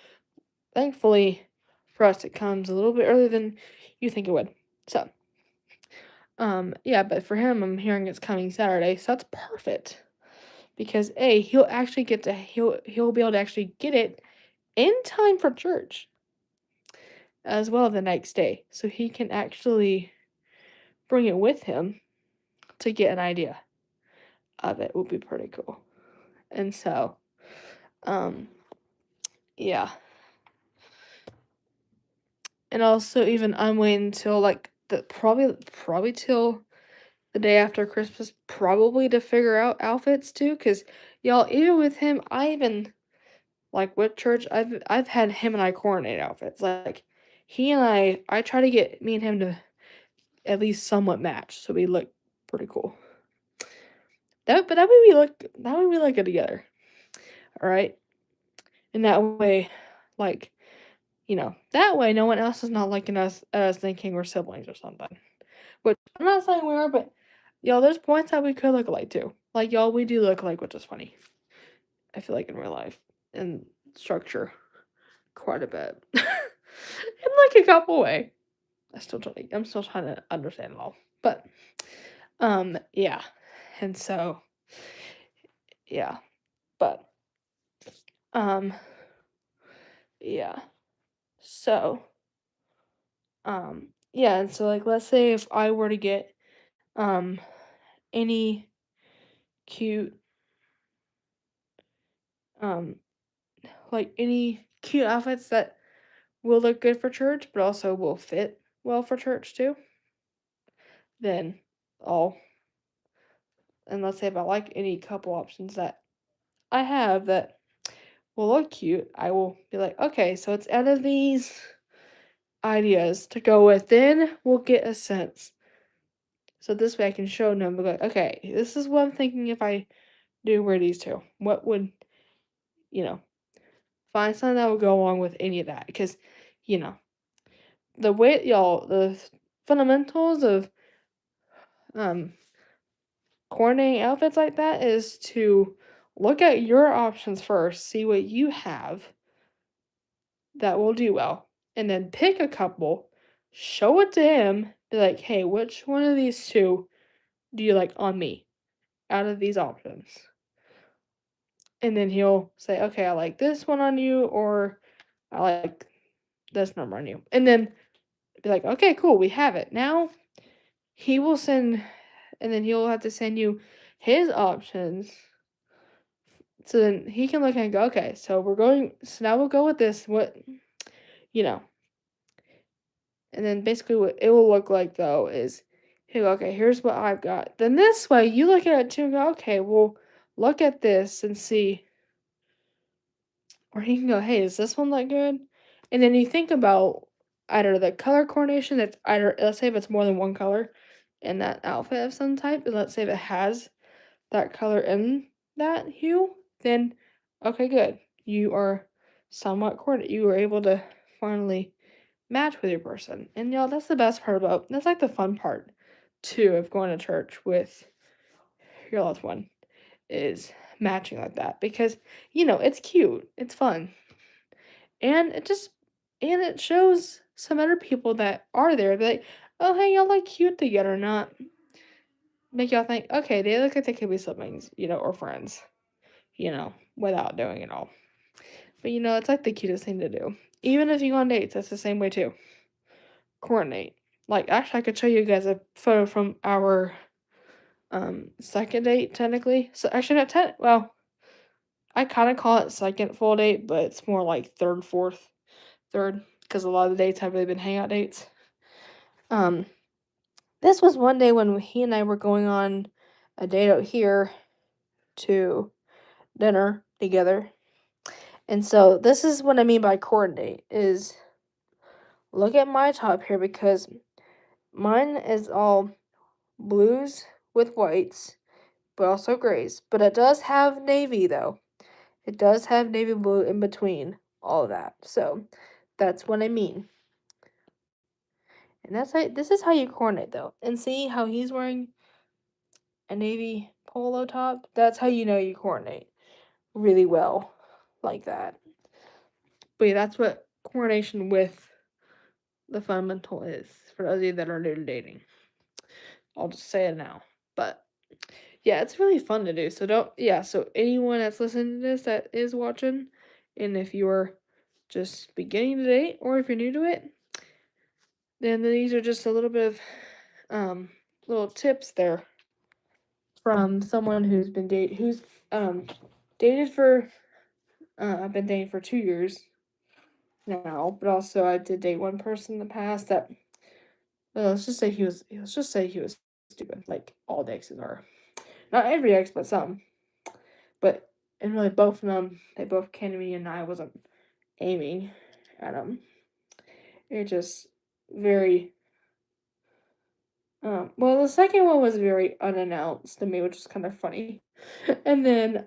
thankfully for us it comes a little bit earlier than you think it would. So yeah, but for him I'm hearing it's coming Saturday, so that's perfect. Because he'll actually get to he'll be able to actually get it in time for church as well the next day. So he can actually bring it with him to get an idea of it. Would be pretty cool. And so yeah. And also even I'm waiting till like the probably till the day after Christmas probably to figure out outfits too, cause y'all, even with him, I even like with church, I've had him and I coordinate outfits. Like he and I try to get me and him to at least somewhat match, so we look pretty cool. That way we look good together. All right, and that way, like that way no one else is not looking at us thinking we're siblings or something. Which I'm not saying we are, but y'all, there's points that we could look alike too. Like y'all, we do look alike, which is funny. I feel like in real life and structure quite a bit. In like a couple way. I'm still trying to understand it all. But yeah. And so yeah. But um yeah. So yeah, and so like let's say if I were to get um any cute um like any cute outfits that will look good for church but also will fit well for church too, then I'll and let's say if I like any couple options that I have that will look cute, I will be like, okay, so it's out of these ideas to go with, then we'll get a sense. So this way I can show them, like, okay, this is what I'm thinking if I do wear these two. What would, you know, find something that would go along with any of that. Because, you know, the way y'all the fundamentals of um coordinating outfits like that is to look at your options first, see what you have that will do well, and then pick a couple, show it to him, be like, "Hey, which one of these two do you like on me out of these options?" And then he'll say, "Okay, I like this one on you," or "I like this number on you." And then be like, "Okay, cool, we have it." Now he will send, and then he'll have to send you his options. So then he can look and go, "Okay, so now we'll go with this. What, you know." And then basically what it will look like though is, "Hey, okay, here's what I've got." Then this way you look at it too and go, "Okay, well, look at this and see." Or he can go, "Hey, does this one look good?" And then you think about either the color coordination that's either, let's say if it's more than one color in that outfit of some type, and let's say if it has that color in that hue, then okay, good. You are somewhat coordinated. You were able to finally match with your person. And y'all, that's the best part about that's like the fun part too of going to church with your loved one is matching like that because it's cute, it's fun, and it shows some other people that are there, be like, oh hey, y'all look cute together, not make y'all think, okay, they look like they could be siblings, or friends, without doing it all. But it's like the cutest thing to do. Even if you go on dates, that's the same way too. Coordinate. Like actually I could show you guys a photo from our second date technically. So actually not well, I kinda call it second full date, but it's more like third, fourth, third, because a lot of the dates have really been hangout dates. Um this was one day when he and I were going on a date out here to dinner together. And so this is what I mean by coordinate is look at my top here because mine is all blues with whites, but also grays. But it does have navy though. It does have navy blue in between all of that. So that's what I mean. And this is how you coordinate though. And see how he's wearing a navy polo top? That's how you know you coordinate really well like that. But yeah, that's what coordination with the fundamental is for those of you that are new to dating. I'll just say it now. But yeah, it's really fun to do. So so anyone that's listening to this that is watching, and if you're just beginning to date or if you're new to it, then these are just a little bit of little tips there from someone who's dated for I've been dating for 2 years now, but also I did date one person in the past that let's just say he was stupid, like all the exes are. Not every ex, but some. But and really both of them, they both came to me and I wasn't aiming at them. It just very well the second one was very unannounced to me, which is kind of funny. And then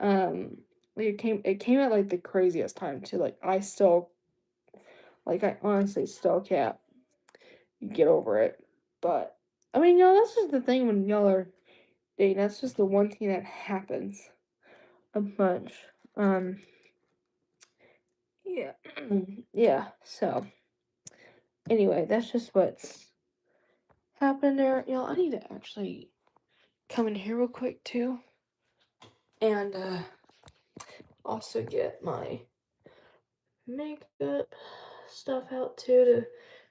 like it came at like the craziest time too. I honestly still can't get over it. But I mean, that's just the thing when y'all are dating. That's just the one thing that happens a bunch. Um, yeah, yeah. So anyway, that's just what's happening there. I need to actually come in here real quick too, and also get my makeup stuff out too to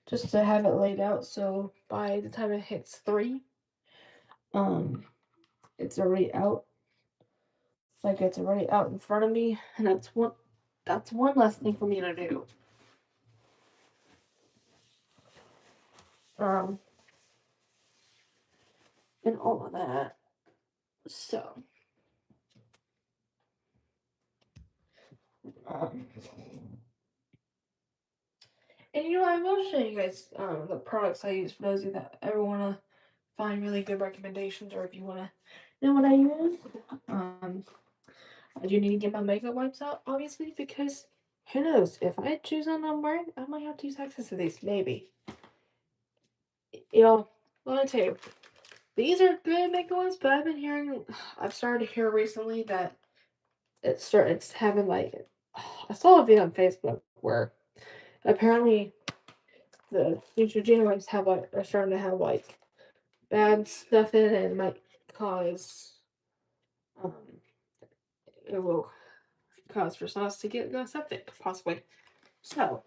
just to have it laid out. So by the time it hits 3, um, it's already out. Like it's already out in front of me, and that's one less thing for me to do. Um, and all of that. So, um, and I will show you guys the products I use for those of you that ever want to find really good recommendations, or if you want to know what I use. I do need to get my makeup wipes out, obviously, because who knows? If I choose on I'm wearing, I might have to use access to these, maybe. Y'all, let me tell you, these are good makeup ones, but I've started to hear recently that it's having like, I saw a video on Facebook where apparently the Neutrogena wipes are starting to have like bad stuff in it and might cause, um, it will cause for sauce to get septic, possibly. So,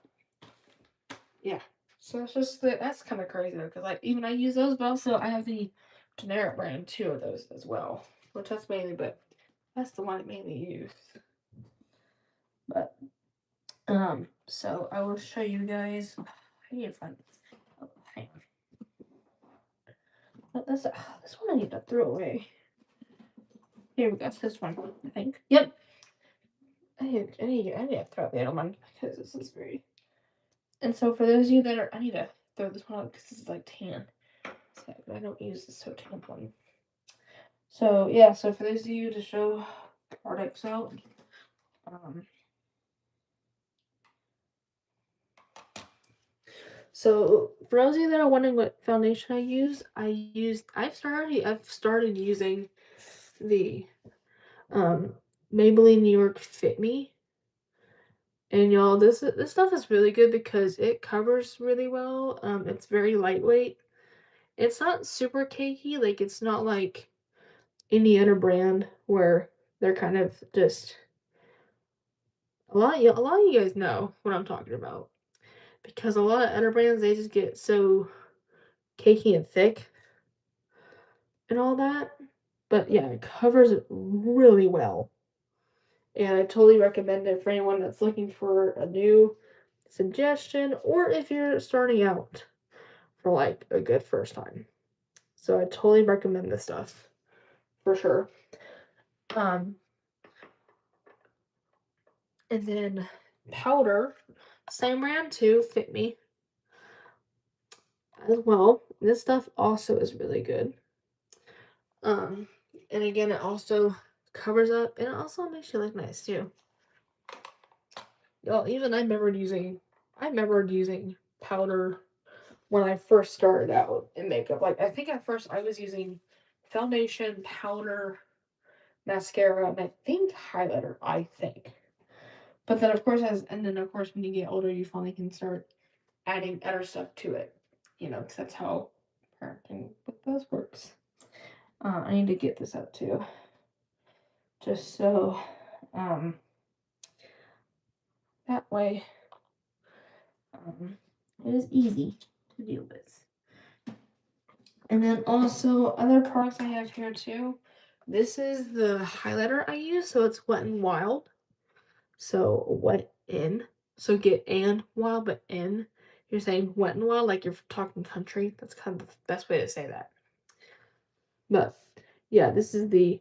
yeah. So it's just that's kind of crazy though, because I use those, but also I have the generic brand too of those as well, which that's the one I mainly use. But so I will show you guys. I need to find this. Oh, hang on. This one I need to throw away. Here we go. This one, I think. Yep. I need to throw out the other one because this is very. And so for those of you that I need to throw this one out because this is like tan. So I don't use the so tan one. So yeah, so for those of you to show products out, so for those of you that are wondering what foundation I've started using the Maybelline New York Fit Me. And y'all, this stuff is really good because it covers really well. It's very lightweight. It's not super cakey, like it's not like any other brand where they're kind of just a lot of you guys know what I'm talking about. Because a lot of other brands they just get so cakey and thick and all that. But yeah, it covers it really well. And I totally recommend it for anyone that's looking for a new suggestion or if you're starting out for like a good first time. So I totally recommend this stuff for sure. And then powder, same brand too, Fit Me as well. This stuff also is really good. And again, it also covers up and it also makes you look nice too. Well, even I remembered using powder when I first started out in makeup. Like I think at first I was using foundation, powder, mascara, and I think highlighter. I think, but then of course when you get older, you finally can start adding other stuff to it. You know, because that's how parenting with those works. I need to get this out too, just so that way it is easy to deal with. And then also other products I have here too. This is the highlighter I use, so it's Wet n Wild. So wet in. So get and wild, but in. You're saying Wet n Wild like you're talking country. That's kind of the best way to say that. But yeah, this is the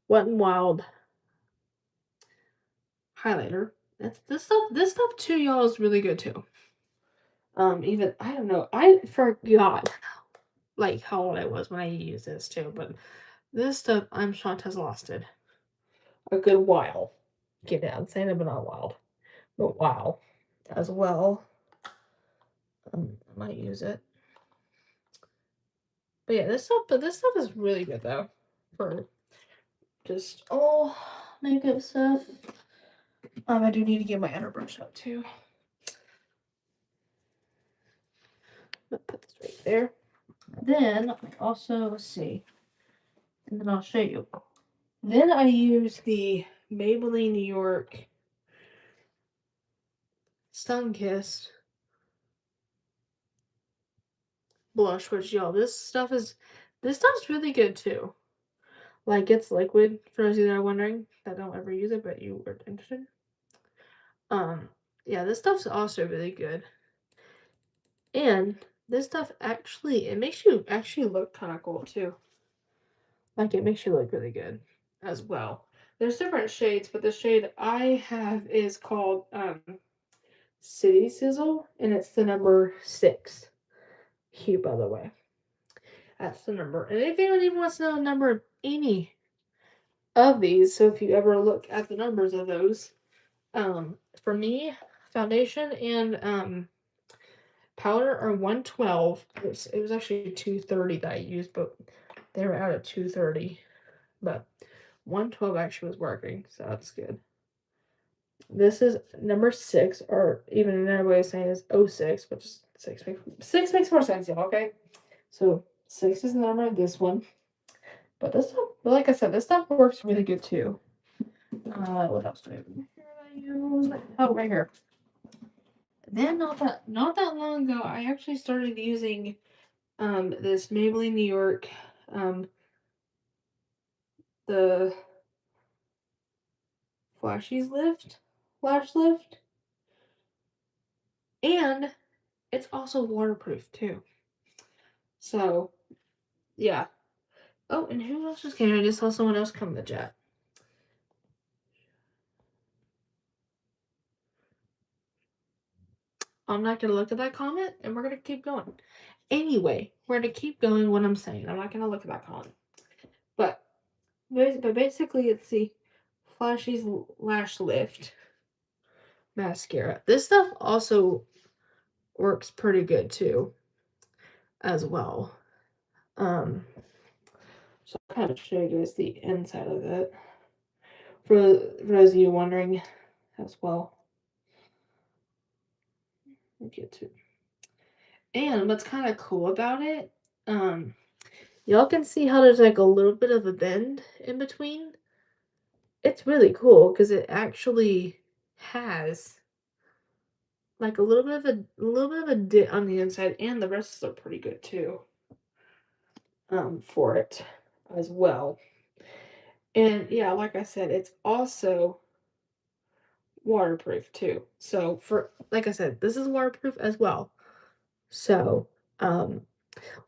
Wet n Wild highlighter. This stuff too, y'all, is really good too. Even I don't know, I forgot like how old I was when I used this too, but this stuff I'm shocked has lasted a good while. Get down, saying it, but not wild, but wow, as well. I might use it, but yeah, this stuff is really good though for just all makeup stuff. I do need to get my outer brush up too. I'll put this right there. Then also let's see, and then I'll show you. Then I use the Maybelline New York Sunkissed blush, which y'all, this stuff's really good too. Like it's liquid for those of you that are wondering that don't ever use it, but you are interested. Yeah, this stuff's also really good. And this stuff actually it makes you actually look kind of cool too. Like it makes you look really good as well. There's different shades, but the shade I have is called City Sizzle, and it's the number 6 hue, by the way. That's the number. And if anyone even wants to know the number of any of these, so if you ever look at the numbers of those, for me, foundation and powder are 112. It was actually 230 that I used, but they were out at 230. But 112 actually was working, so that's good. This is number 6, or even another way of saying is 06, but just 6 makes more sense, y'all, okay? So 6 is the number of this one. But this stuff, like I said, this stuff works really good too. What else do I have in here that I use? Oh, right here. Then not that long ago, I actually started using this Maybelline New York the lash lift, and it's also waterproof too. So yeah. Oh, and who else just came? I just saw someone else come in the chat. I'm not gonna look at that comment, and we're gonna keep going. Anyway, we're gonna keep going. What I'm saying, I'm not gonna look at that comment. But basically, it's the Flashy's Lash Lift mascara. This stuff also works pretty good too, as well. So I'll kind of show you guys the inside of it for those of you wondering as well. I'll get to it. And what's kind of cool about it, y'all can see how there's like a little bit of a bend in between. It's really cool because it actually has like a little bit of a dip on the inside, and the rest are pretty good too. For it as well. And yeah, like I said, it's also waterproof too. So for like I said, this is waterproof as well. So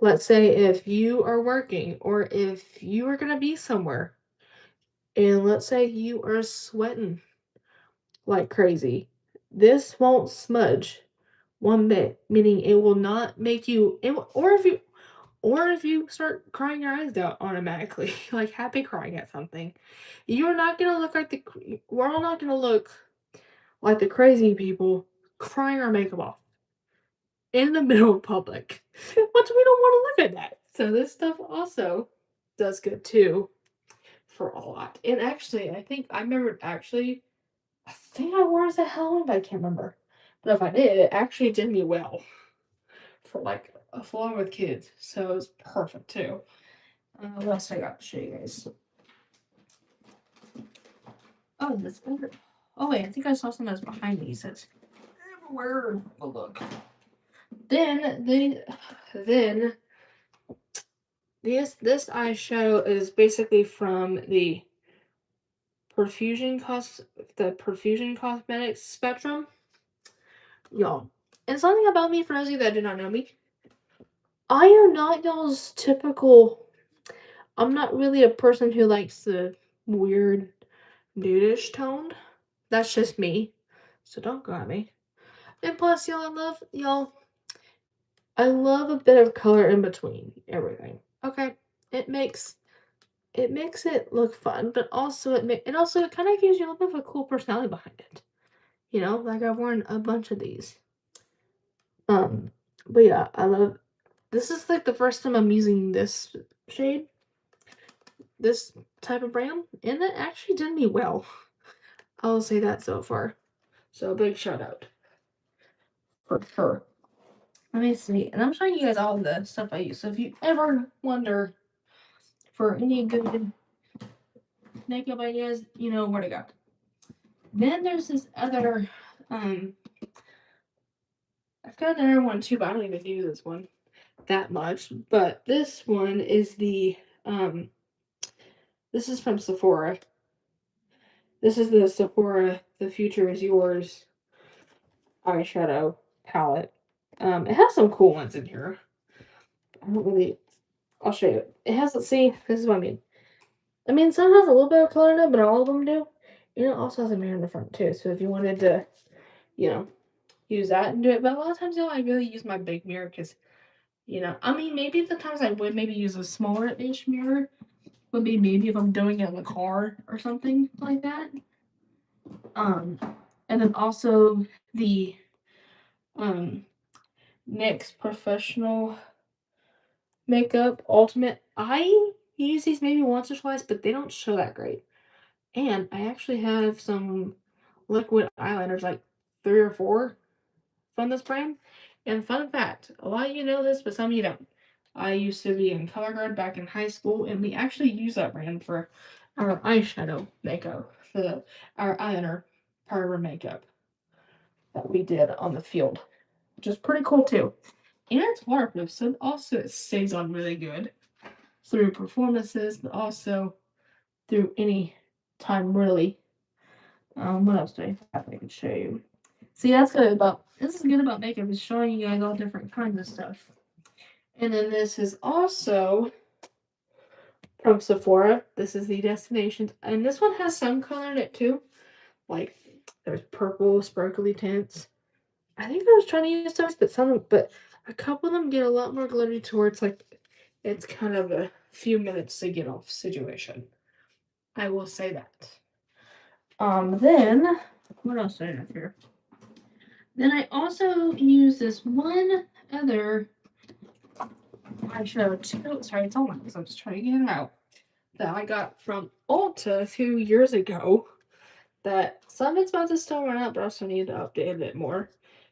let's say if you are working or if you are gonna be somewhere, and let's say you are sweating like crazy, this won't smudge one bit, meaning it will not make you or if you start crying your eyes out automatically, like happy crying at something, you're not gonna look like we're all not gonna look like the crazy people crying our makeup off in the middle of public. But we don't want to look at that. So this stuff also does good too for a lot. And actually, I think I wore this at Halloween, but I can't remember. But if I did, it actually did me well for like a floor with kids. So it was perfect too. What else I got to show you guys? Oh, this better. Oh wait, I think I saw something that's behind me. It says everywhere. Oh look. Then this eyeshadow is basically from the Perfusion Cosmetics Spectrum. Y'all. And something about me, for those of you that do not know me, I am not y'all's typical. I'm not really a person who likes the weird nudish tone. That's just me. So don't go at me. And plus, y'all, I love a bit of color in between everything. Okay, it makes it look fun, but also it kind of gives you a little bit of a cool personality behind it. You know, like I've worn a bunch of these. But yeah, I love. This is like the first time I'm using this shade, this type of brand, and it actually did me well. I'll say that so far. So big shout out for sure. Let me see. And I'm showing you guys all the stuff I use. So if you ever wonder for any good makeup ideas, you know where to go. Then there's this other, I've got another one too, but I don't even use this one that much. But this one is this is from Sephora. This is the Sephora The Future Is Yours eyeshadow palette. It has some cool ones in here. I'll show you. It has, see, this is what I mean. I mean, some has a little bit of color in it, but all of them do. And it also has a mirror in the front too. So if you wanted to, you know, use that and do it. But a lot of times, you know, I really use my big mirror because, you know, I mean, maybe the times I would maybe use a smaller-ish mirror would be maybe if I'm doing it in the car or something like that. And then also the NYX Professional Makeup Ultimate. I use these maybe once or twice, but they don't show that great. And I actually have some liquid eyeliners, like 3 or 4 from this brand. And fun fact, a lot of you know this, but some of you don't. I used to be in color guard back in high school, and we actually use that brand for our eyeshadow makeup, our eyeliner part of our makeup that we did on the field, which is pretty cool too. And it's waterproof, so also it stays on really good through performances, but also through any time really. What else do I have I can show you? See, this is good about makeup, is showing you guys all different kinds of stuff. And then this is also from Sephora. This is the Destinations, and this one has some color in it too. Like there's purple, sparkly tints. I think I was trying to use those, but a couple of them get a lot more glittery towards like it's kind of a few minutes to get off situation. I will say that. Then what else do I have here? Then I also use this one other eyeshadow too. Sorry, it's all mine because I'm just trying to get it out. That I got from Ulta a few years ago. That some of it's about to still run out, but I also need to update it more.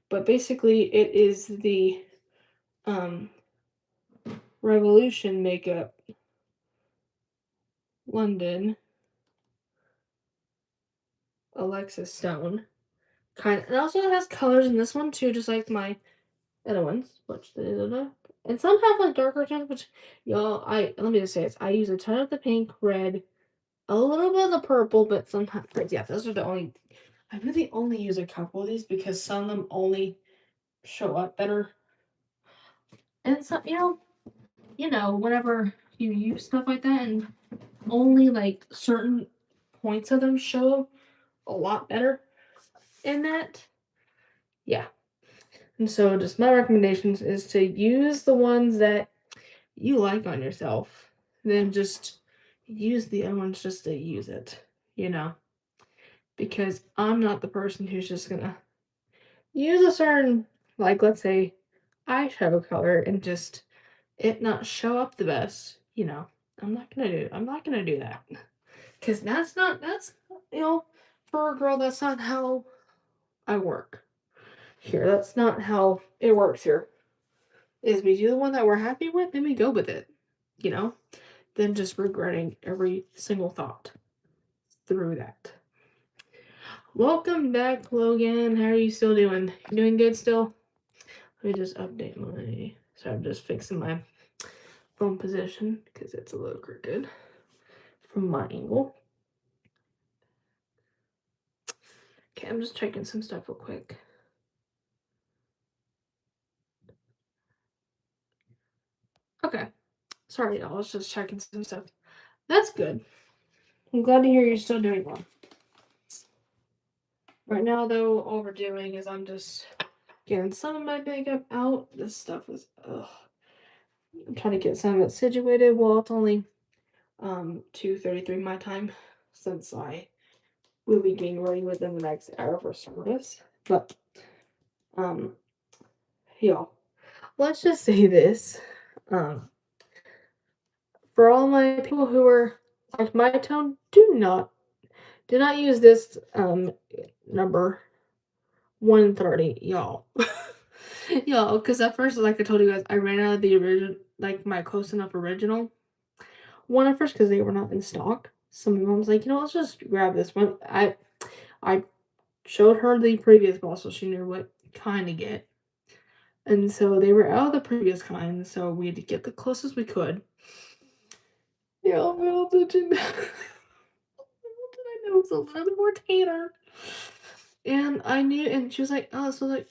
But basically, it is the Revolution Makeup London Alexis Stone kind of, and also it has colors in this one too, just like my other ones, and some have like darker tones. Which y'all, let me just say this: I use a ton of the pink, red, a little bit of the purple, but sometimes, yeah, those are the only. I really only use a couple of these because some of them only show up better, and some, whenever you use stuff like that, and only like certain points of them show a lot better in that. Yeah. And so just my recommendations is to use the ones that you like on yourself. Then just use the other ones just to use it, Because I'm not the person who's just gonna use a certain, like, let's say, eyeshadow color and just it not show up the best, I'm not gonna do that. Cause for a girl, that's not how I work here. That's not how it works here. Is we do the one that we're happy with, then we go with it, than just regretting every single thought through that. Welcome back, Logan. How are you still doing? You doing good still? Let me just update I'm just fixing my phone position because it's a little crooked from my angle. Okay, I'm just checking some stuff real quick. Okay. Sorry, y'all. I was just checking some stuff. That's good. I'm glad to hear you're still doing well. Right now, though, all we're doing is I'm just getting some of my makeup out. This stuff is, ugh. I'm trying to get some of it situated. Well, it's only 2:33 my time, since I will be getting ready within the next hour for service. But, y'all, let's just say this. For all my people who are like my tone, do not use this number 130, y'all. Y'all, because at first, like I told you guys, I ran out of the original, like my close enough original one at first because they were not in stock. So my mom's like, let's just grab this one. I showed her the previous bottle so she knew what kind to get. And so they were out of the previous kind, so we had to get the closest we could. Yeah, well, did you know? I know it's a little bit more tanner. And I knew, and she was like, oh, so like,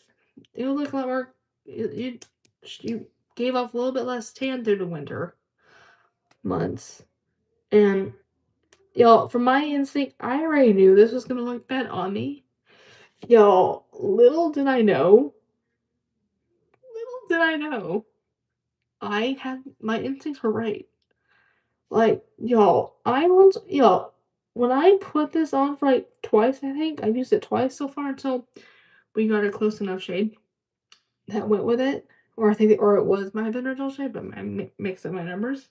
it'll look a lot more, you gave off a little bit less tan through the winter months. And, y'all, from my instinct, I already knew this was going to look bad on me. Y'all, little did I know, my instincts were right. Like, y'all, when I put this on for like twice, I think, I've used it twice so far until we got a close enough shade that went with it. or I think, or it was my Vendor Dolce, but I mixed up my numbers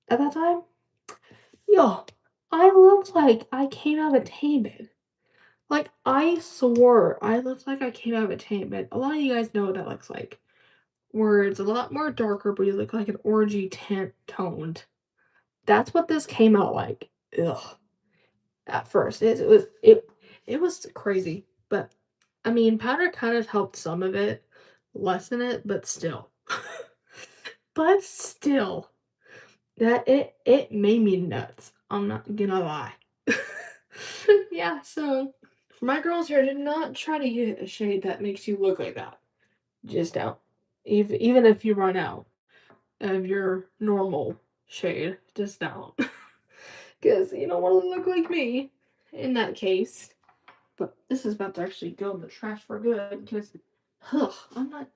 at that time. Yo, I looked like I came out of a Tame Bed. Like, I swore I looked like I came out of a Tame Bed. A lot of you guys know what that looks like. Where it's a lot more darker, but you look like an orangey toned. That's what this came out like. Ugh. At first, it was crazy, but I mean, powder kind of helped some of it lessen it, but still, but still, that it made me nuts. I'm not gonna lie. Yeah, so for my girls here, do not try to get a shade that makes you look like that. Just don't. Even if you run out of your normal shade, just don't. Because you don't want to look like me in that case. But this is about to actually go in the trash for good because I'm not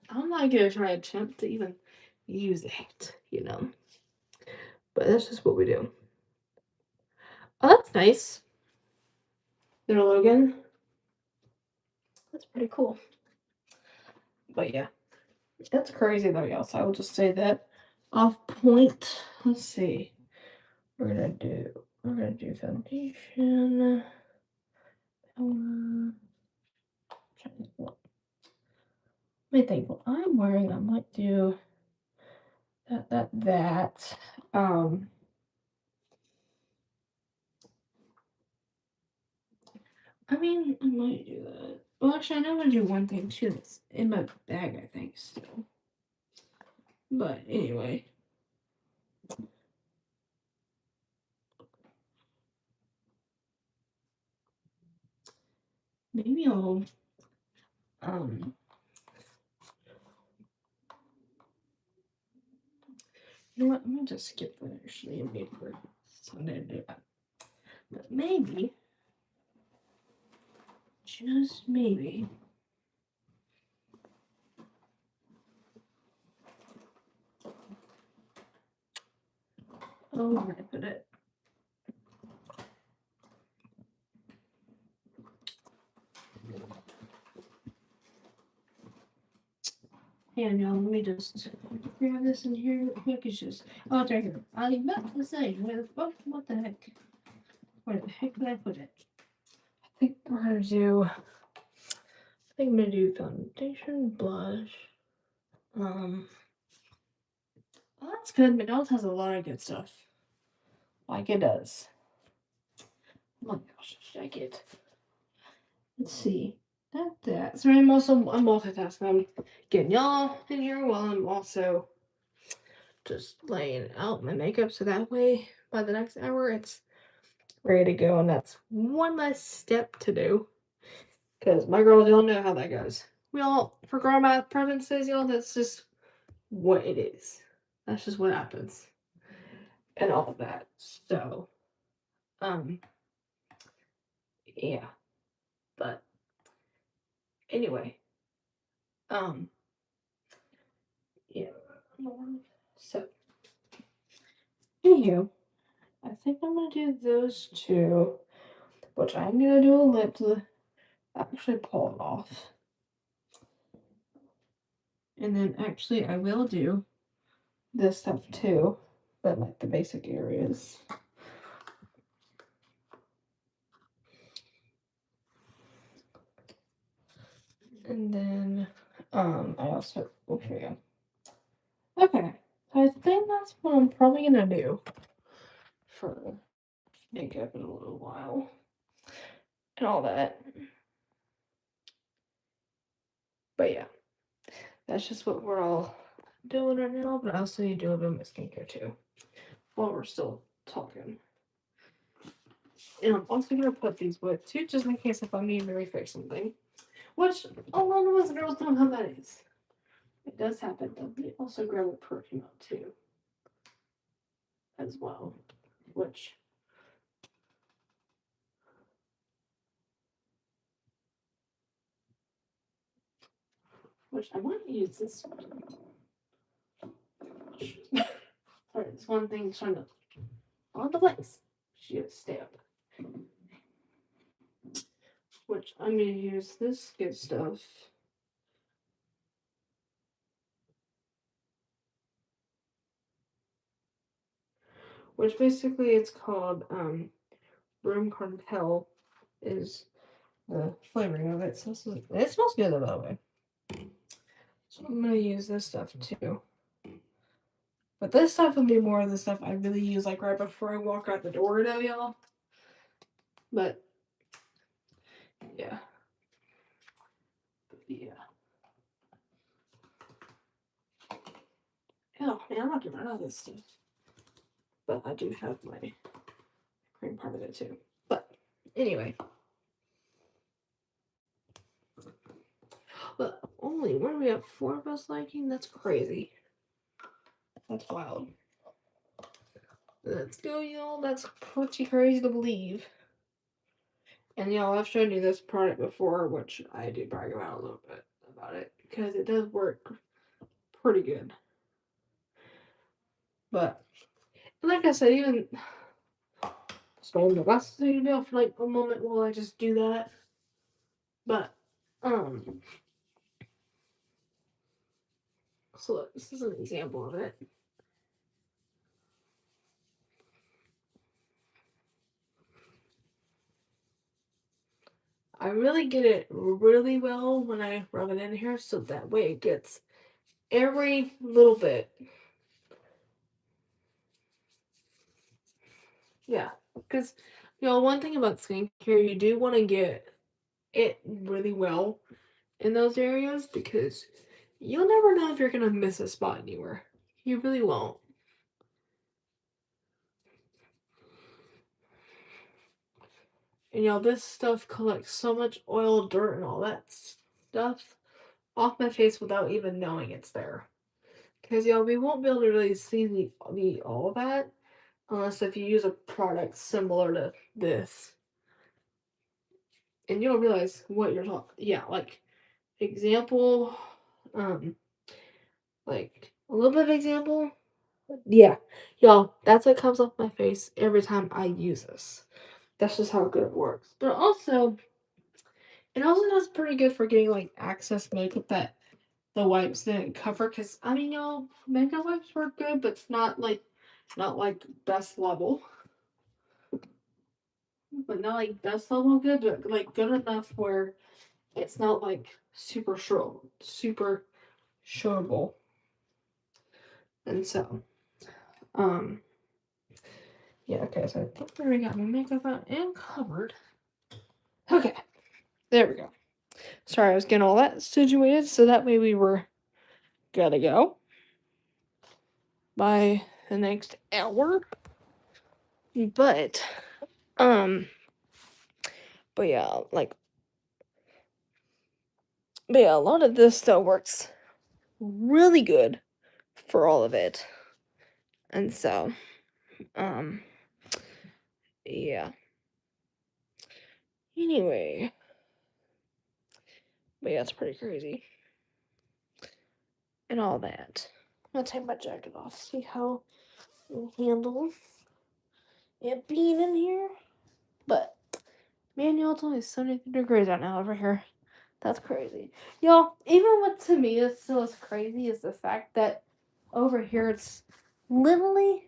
gonna try to attempt to even use it, you know. But that's just what we do. Oh, that's nice. Little Logan. That's pretty cool. But yeah. That's crazy though, y'all. So I will just say that off point. Let's see. We're gonna do foundation. Let me think. What I'm wearing, I might do that. I mean, I might do that. Well, actually, I know I'm gonna do one thing too that's in my bag, I think, still. But anyway. Maybe I'll, you know what? I'm gonna just skip that actually and wait for Sunday to do that. But maybe, just maybe, oh, where did I put it? Yeah, no, let me just grab this in here real quick. It's just, oh, it's right here. I was about to say, where the fuck, what the heck? Where the heck did I put it? I think we're gonna do, I think I'm gonna do foundation, blush. Well, that's good. McDonald's has a lot of good stuff. Like it does. Oh my gosh, check it. Let's see. That. So I'm multitasking. I'm getting y'all in here while I'm also just laying out my makeup so that way by the next hour it's ready to go, and that's one less step to do. Because my girls, y'all know how that goes. We all, for grandma pregnancies, y'all, that's just what it is. That's just what happens. And all of that. So, yeah. But anyway, yeah. So, anywho, I think I'm gonna do those two, which I'm gonna do a lip to actually pull it off. And then actually I will do this stuff too, but like the basic areas. And then I also, oh, here we go. Okay, so I think that's what I'm probably gonna do for makeup in a little while and all that. But yeah, that's just what we're all doing right now. But I also need to do a bit of my skincare too while we're still talking. And I'm also gonna put these with too, just in case if I need to refix something. Which a lot of us girls don't know how that is. It does happen, but they also grab a perfume out too. As well. Which I might use this one. Sorry, this one thing is trying to on the place. She has stamp. Which I'm gonna use this good stuff. which basically it's called Room Cartel is the flavoring of it. So it smells good though, by the way. So I'm gonna use this stuff too. But this stuff will be more of the stuff I really use like right before I walk out the door now, y'all. But yeah. Yeah. Oh man, I'm not getting rid of this stuff. But I do have my cream part of it too. But anyway. But only, what do we have? 4 of us liking? That's crazy. That's wild. Let's go, y'all. That's pretty crazy to believe. And y'all, I've shown you this product before, which I do brag about a little bit about it because it does work pretty good. But like I said, even stole the glasses thing to for like a moment while I just do that. But so this is an example of it. I really get it really well when I rub it in here, so that way it gets every little bit. Yeah, because one thing about skincare, you do want to get it really well in those areas because you'll never know if you're gonna miss a spot anywhere. You really won't. And this stuff collects so much oil, dirt, and all that stuff off my face without even knowing it's there. Because we won't be able to really see the all that unless if you use a product similar to this. And you'll realize what you're talking. Yeah, like example, like a little bit of example. Yeah, y'all, that's what comes off my face every time I use this. That's just how good it works. But also, it also does pretty good for getting like excess makeup that the wipes didn't cover. Cause y'all, makeup wipes work good, but it's not like best level. But not like best level good, but like good enough where it's not like super showable. And so, yeah, okay, so I think we already got my makeup out and covered. Okay, there we go. Sorry, I was getting all that situated so that way we were good to go by the next hour. But, but yeah, a lot of this stuff works really good for all of it. And so, yeah. Anyway, but yeah, it's pretty crazy. And all that. I'm gonna take my jacket off, see how it handles it being in here. But, man, y'all, it's only 73 degrees right now over here. That's crazy. Y'all, even what to me is still as crazy is the fact that over here it's literally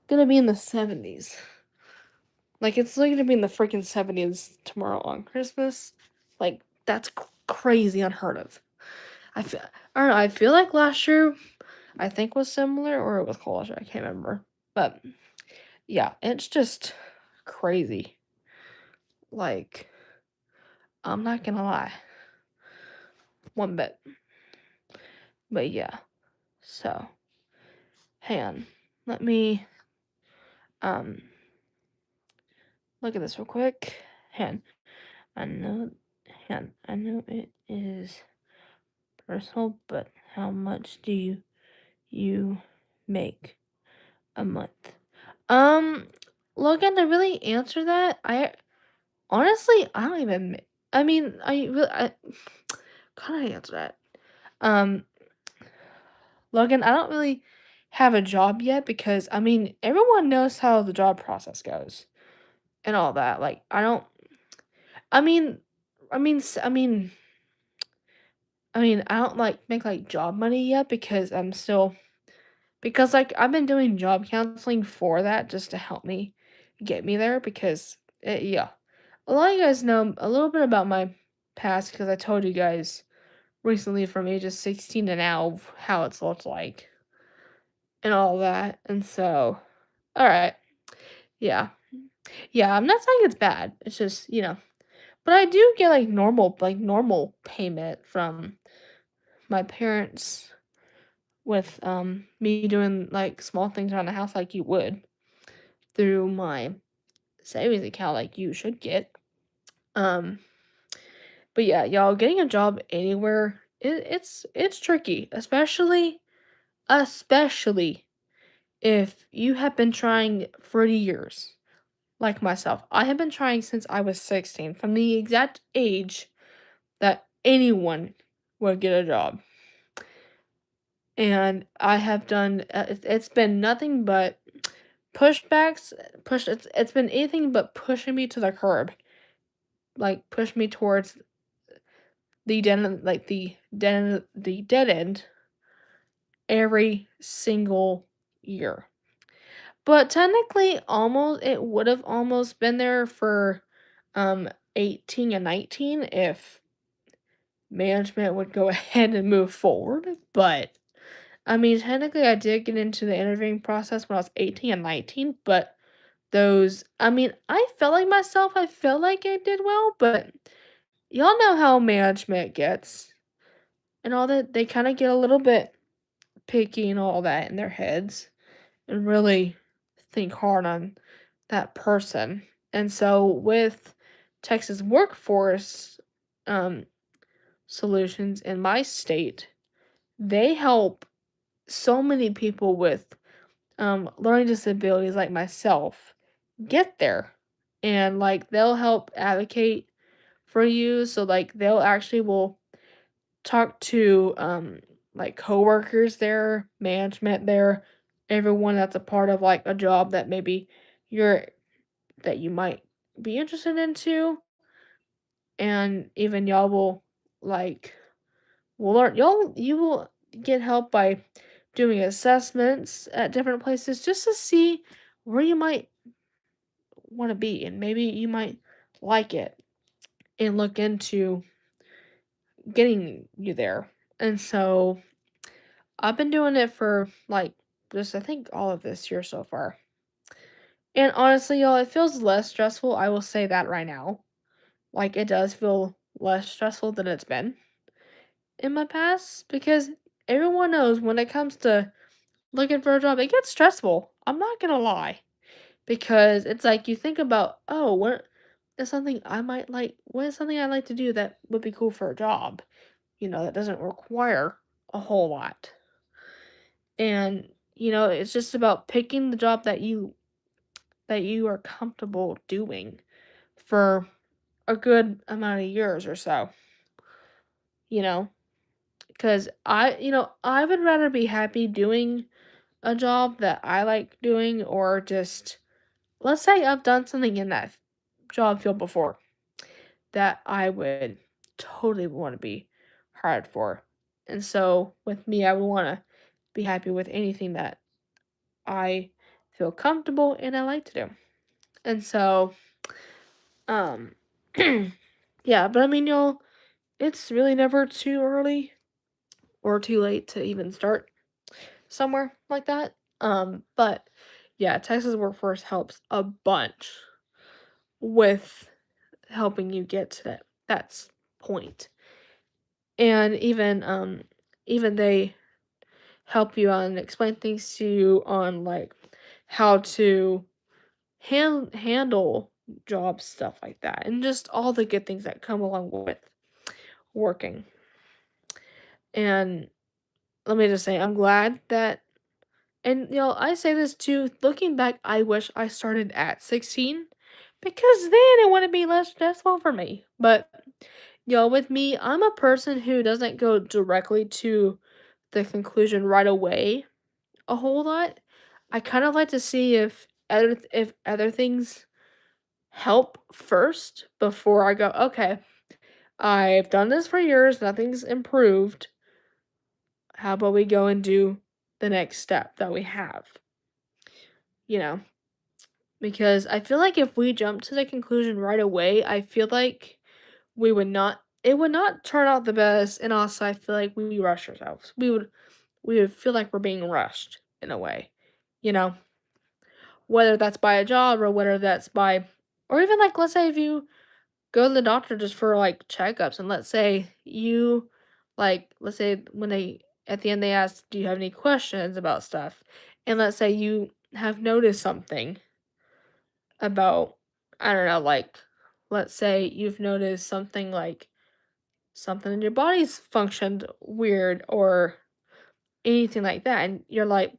gonna be in the 70s. Like, it's literally gonna be in the freaking 70s tomorrow on Christmas. Like, that's crazy unheard of. I don't know, I feel like last year, I think was similar, or it was cold. I can't remember. But, yeah, it's just crazy. Like, I'm not gonna lie. One bit. But, yeah. So, hang on. Let me, look at this real quick. I know, I know it is personal, but how much do you make a month? Logan, to really answer that, honestly, I don't even. I mean, I kind of answer that. Logan, I don't really have a job yet because everyone knows how the job process goes and all that. Like, I don't. I mean, I mean, s- I mean, I don't make like job money yet because because, like, I've been doing job counseling for that just to help me get me there because yeah. A lot of you guys know a little bit about my past because I told you guys recently from ages 16 to now how it's looked like and all that. And so, all right. Yeah. Yeah, I'm not saying it's bad. It's just, but I do get like normal payment from my parents with me doing like small things around the house like you would through my savings account like you should get. Um but yeah, y'all getting a job anywhere it's tricky, especially if you have been trying for years like myself. I have been trying since I was 16 from the exact age that anyone would get a job. And I have done it's been nothing but pushbacks, it's been anything but pushing me to the curb, like push me towards the dead end every single year. But technically, almost it would have almost been there for 18 and 19 if management would go ahead and move forward. But I mean, technically, I did get into the interviewing process when I was 18 and 19, but I mean, I felt like myself, I felt like I did well, but y'all know how management gets and all that. They kind of get a little bit picky and all that in their heads and really think hard on that person. And so with Texas workforce um, solutions in my state, they help so many people with learning disabilities like myself get there. And like they'll help advocate for you. So like they'll actually will talk to like coworkers there, management there, everyone that's a part of like a job that maybe you're that you might be interested into, and even y'all like will learn you will get help by doing assessments at different places just to see where you might want to be and maybe you might like it and look into getting you there. And so I've been doing it for like just I think all of this year so far. And honestly, y'all, it feels less stressful. I will say that right now. Like it does feel less stressful than it's been in my past because everyone knows when it comes to looking for a job, it gets stressful. I'm not gonna lie. Because it's like you think about, oh, what is something I might like what is something I like to do that would be cool for a job, that doesn't require a whole lot. And, it's just about picking the job that you are comfortable doing for a good amount of years or so, you know? Because I would rather be happy doing a job that I like doing or just let's say I've done something in that job field before that I would totally want to be hired for. And so with me, I would want to be happy with anything that I feel comfortable and I like to do. And so, um, yeah, but I mean, it's really never too early or too late to even start somewhere like that. But yeah, Texas Workforce helps a bunch with helping you get to that point. And even they help you out and explain things to you on like how to handle job stuff like that and just all the good things that come along with working. And let me just say I'm glad that and I say this too, looking back, I wish I started at 16 because then it would be less stressful for me. But with me, I'm a person who doesn't go directly to the conclusion right away a whole lot. I kind of like to see if other things help first before I go, okay, I've done this for years, nothing's improved. How about we go and do the next step that we have, you know? Because I feel like if we jump to the conclusion right away, I feel like we would not it would not turn out the best, and also I feel like we rush ourselves. We would feel like we're being rushed in a way, you know? Whether that's by a job or whether that's by or even like let's say if you go to the doctor just for like checkups and let's say you let's say when they at the end they ask, "Do you have any questions about stuff?" And let's say you have noticed something about I don't know, like let's say you've noticed something like something in your body's functioned weird or anything like that, and you're like,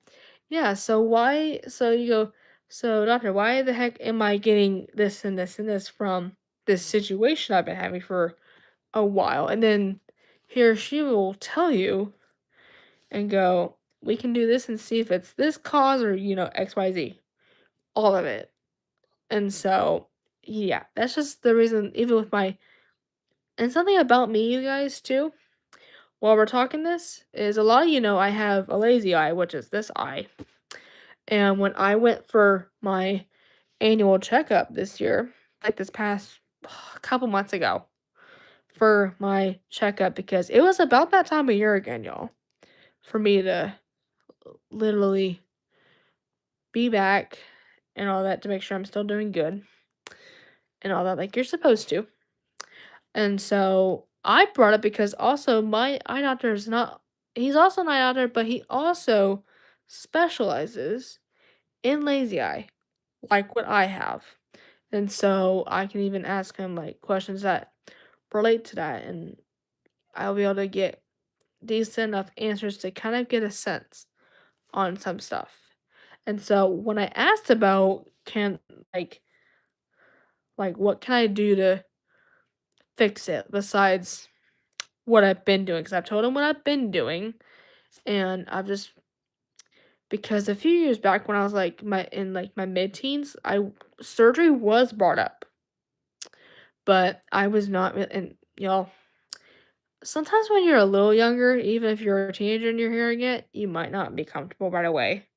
"Yeah, so why" so you go, "So, doctor, why the heck am I getting this and this and this from this situation I've been having for a while?" And then he or she will tell you and go, "We can do this and see if it's this cause or, XYZ." All of it. And so, yeah, that's just the reason even with my and something about me, you guys, too, while we're talking this, is a lot of you know I have a lazy eye, which is this eye. And when I went for my annual checkup this year, like this past couple months ago, for my checkup because it was about that time of year again, y'all, for me to literally be back and all that to make sure I'm still doing good and all that like you're supposed to. And so I brought it because also my eye doctor is not he's also an eye doctor, but he also specializes in lazy eye, like what I have. And so I can even ask him like questions that relate to that and I'll be able to get decent enough answers to kind of get a sense on some stuff. And so when I asked about like what can I do to fix it besides what I've been doing? Because I've told him what I've been doing, and I've just because a few years back when I was like my mid teens, I surgery was brought up, but I was not. And y'all, sometimes when you're a little younger, even if you're a teenager and you're hearing it, you might not be comfortable right away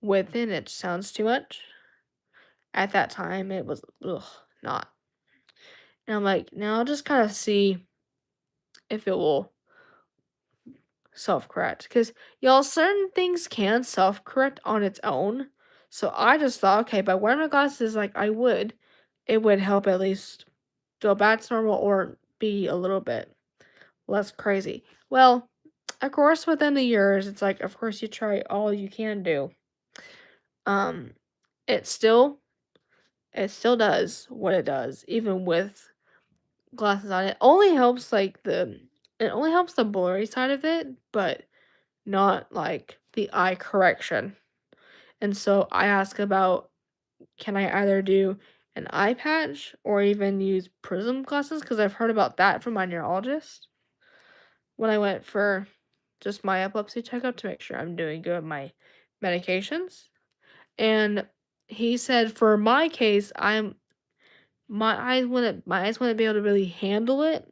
with it. It sounds too much. At that time, it was not. And I'm like, now I'll just kind of see if it will self-correct. Because y'all, certain things can self-correct on its own. So I just thought, okay, by wearing my glasses like I would, it would help at least go back to normal or be a little bit less crazy. Well, of course, within the years, it's like, of course, you try all you can do. Um, it still, it still does what it does, even with glasses on. It only helps the blurry side of it, but not like the eye correction. And so I ask about can I either do an eye patch or even use prism glasses because I've heard about that from my neurologist when I went for just my epilepsy checkup to make sure I'm doing good with my medications. And he said for my case, my eyes wouldn't be able to really handle it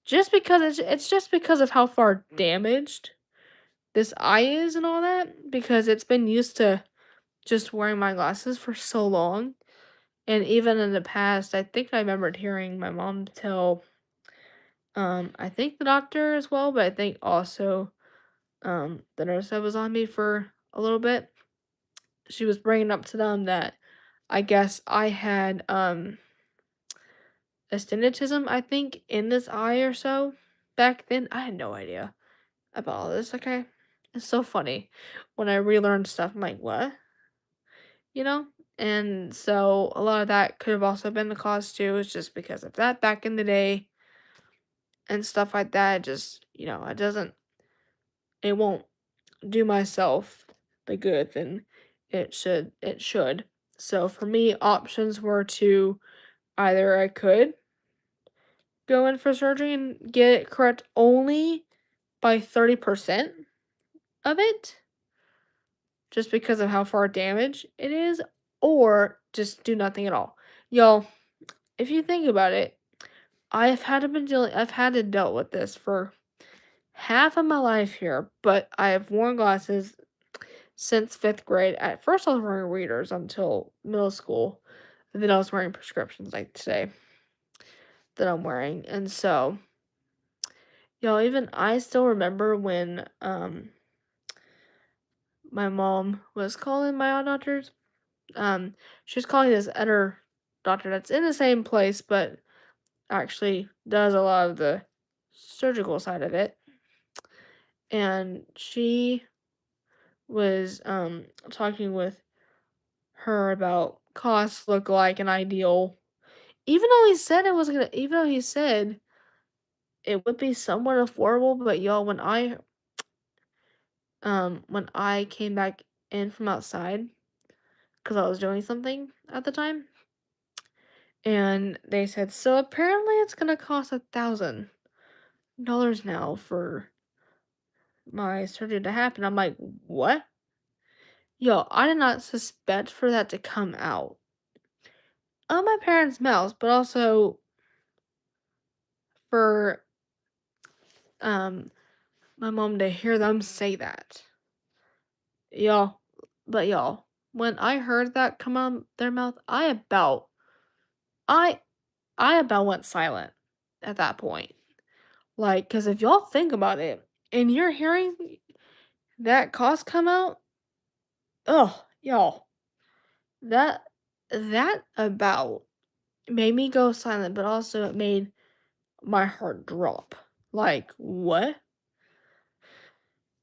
just because it's just because of how far damaged this eye is and all that because it's been used to just wearing my glasses for so long. And even in the past, I think I remembered hearing my mom tell, I think the doctor as well, but I think also the nurse that was on me for a little bit. She was bringing up to them that I guess I had astigmatism, I think, in this eye or so back then. I had no idea about all this. Okay, it's so funny when I relearn stuff. I'm like, what? You know? And so a lot of that could have also been the cause too, is just because of that back in the day and stuff like that. Just, it won't do myself the good then it should. So for me, options were to either I could go in for surgery and get it correct only by 30% of it, just because of how far damaged it is, or just do nothing at all. Y'all, if you think about it, I've had to dealt with this for half of my life here, but I have worn glasses since 5th grade. At first, I was wearing readers until middle school, and then I was wearing prescriptions like today that I'm wearing. And so, even I still remember when my mom was calling my eye doctors. She was calling this other doctor that's in the same place, but actually does a lot of the surgical side of it. And she was talking with her about costs look like an ideal. Even though he said it would be somewhat affordable, but y'all, when I came back in from outside, because I was doing something at the time, and they said, so apparently it's gonna cost $1,000 now for my surgery to happen. I'm like, what? Yo, I did not suspect for that to come out of my parents' mouths, but also for um my mom to hear them say that. Y'all, y'all, when I heard that come out their mouth, I I about went silent at that point. Like, cause if y'all think about it, and you're hearing that cost come out, oh, y'all, that that about made me go silent, but also it made my heart drop. Like, what?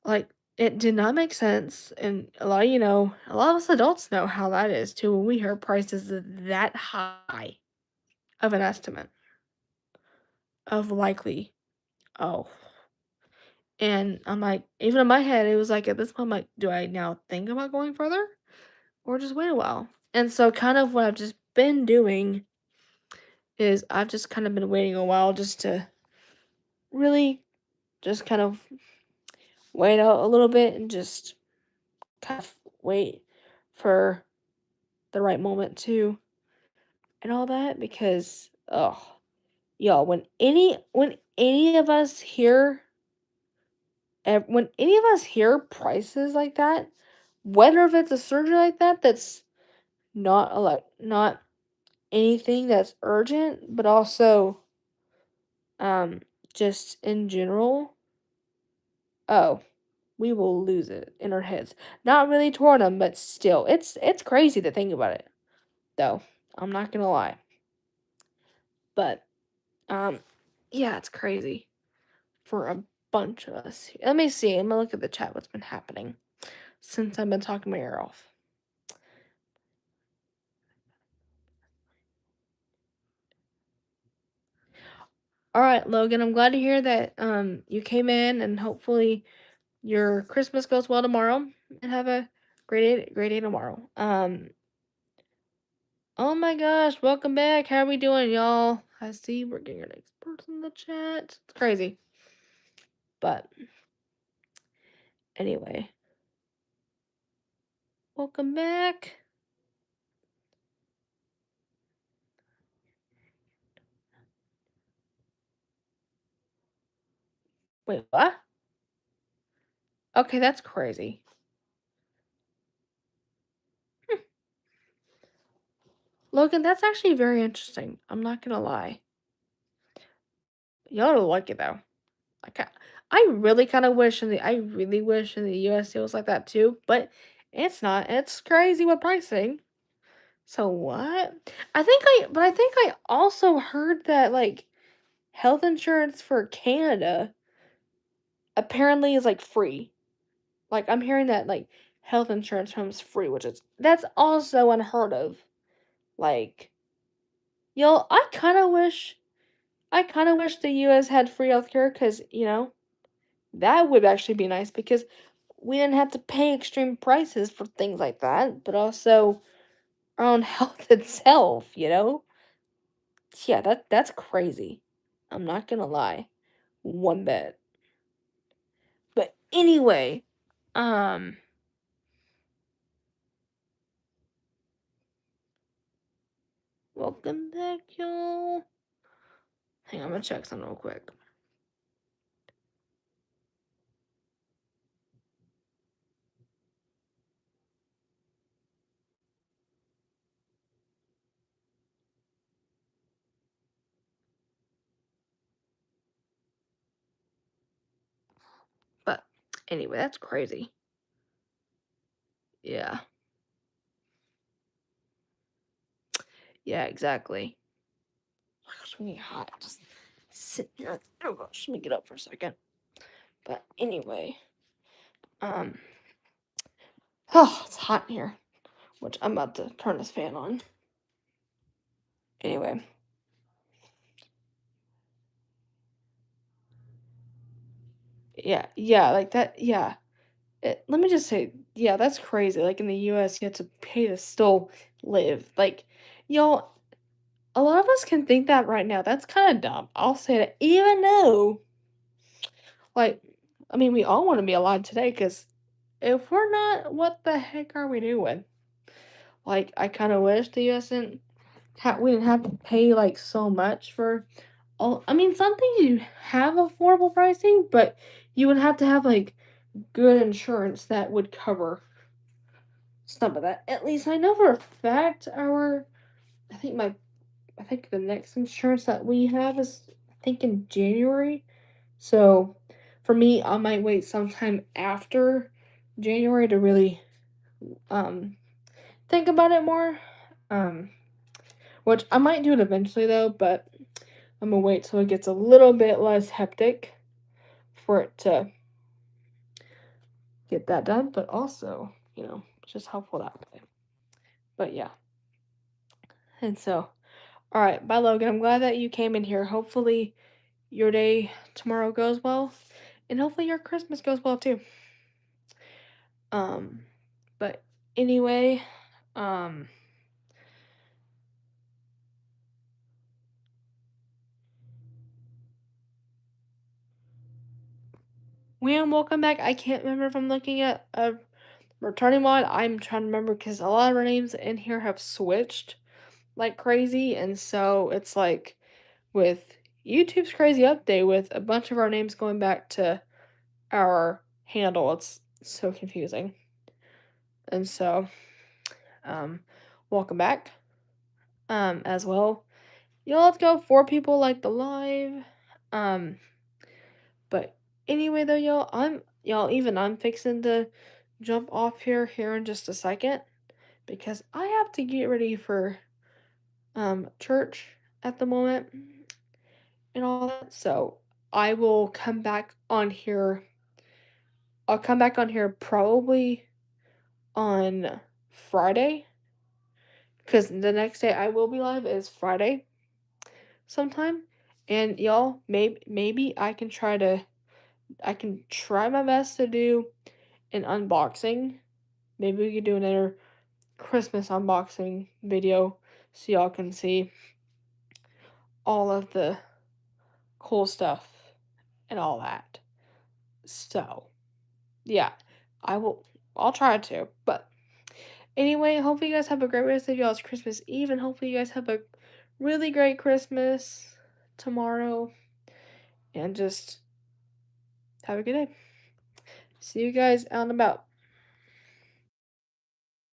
Like, it did not make sense, and a lot of us adults know how that is too when we hear prices that high of an estimate of likely, oh. And I'm like, even in my head, it was like at this point, I'm like, do I now think about going further or just wait a while? And so, kind of what I've just been doing is I've just kind of been waiting a while just to really just kind of wait out a little bit and just kind of wait for the right moment to and all that because y'all, when any of us hear when any of us hear prices like that, whether if it's a surgery like that that's not anything that's urgent, but also um just in general, oh, we will lose it in our heads. Not really toward them, but still, it's crazy to think about it, though. I'm not gonna lie, but um, yeah, it's crazy for a bunch of us. Let me see. I'm gonna look at the chat. What's been happening since I've been talking my ear off? All right, Logan. I'm glad to hear that you came in, and hopefully your Christmas goes well tomorrow, and have a great day tomorrow. Oh my gosh, welcome back. How are we doing, y'all? I see we're getting our next person in the chat. It's crazy. But anyway, welcome back. Wait, what? Okay, that's crazy. Hmm. Logan, that's actually very interesting. I'm not gonna lie. Y'all don't like it though. Like I really kind of wish I really wish in the US it was like that too, but it's not. It's crazy with pricing. So what? I think I also heard that like health insurance for Canada apparently is like free. Like I'm hearing that like health insurance comes free, that's also unheard of. Like, yo, I kind of wish the US had free healthcare cuz, that would actually be nice because we didn't have to pay extreme prices for things like that, but also our own health itself. Yeah, that's crazy. I'm not gonna lie. One bit. But anyway, um, welcome back, y'all. Hang on, I'm gonna check something real quick. Anyway, that's crazy. Yeah. Yeah, exactly. Oh my gosh, it's really hot. Just sit here. Oh gosh, let me get up for a second. But anyway, um, oh, it's hot in here. Which I'm about to turn this fan on. Anyway. Yeah, like that. Yeah. Let me just say, yeah, that's crazy. Like in the US, you have to pay to still live. Like, y'all, a lot of us can think that right now. That's kind of dumb. I'll say that, even though, like, I mean, we all want to be alive today because if we're not, what the heck are we doing? Like, I kind of wish the US didn't, we didn't have to pay like so much for all. I mean, some things you have affordable pricing, but you would have to have like good insurance that would cover some of that. At least I know for a fact I think my I think the next insurance that we have is I think in January. So for me, I might wait sometime after January to really um think about it more. Um which I might do it eventually though, but I'm gonna wait till it gets a little bit less hectic for it to get that done, but also, it's just helpful that way. But yeah. And so, all right, bye Logan. I'm glad that you came in here. Hopefully your day tomorrow goes well, and hopefully your Christmas goes well too. Um, but anyway, um, William, welcome back. I can't remember if I'm looking at a returning one. I'm trying to remember because a lot of our names in here have switched like crazy, and so it's like with YouTube's crazy update with a bunch of our names going back to our handle. It's so confusing. And so, um, welcome back. As well. Y'all, let's go. 4 people like the live. Um, but anyway though, I'm fixing to jump off here in just a second because I have to get ready for church at the moment and all that. So I will come back on here. I'll come back on here probably on Friday because the next day I will be live is Friday sometime. And y'all, maybe I can try my best to do an unboxing. Maybe we could do another Christmas unboxing video so y'all can see all of the cool stuff and all that. So, yeah, I will I'll try to. But anyway, hopefully you guys have a great rest of y'all's Christmas Eve and hopefully you guys have a really great Christmas tomorrow and just have a good day. See you guys out and about.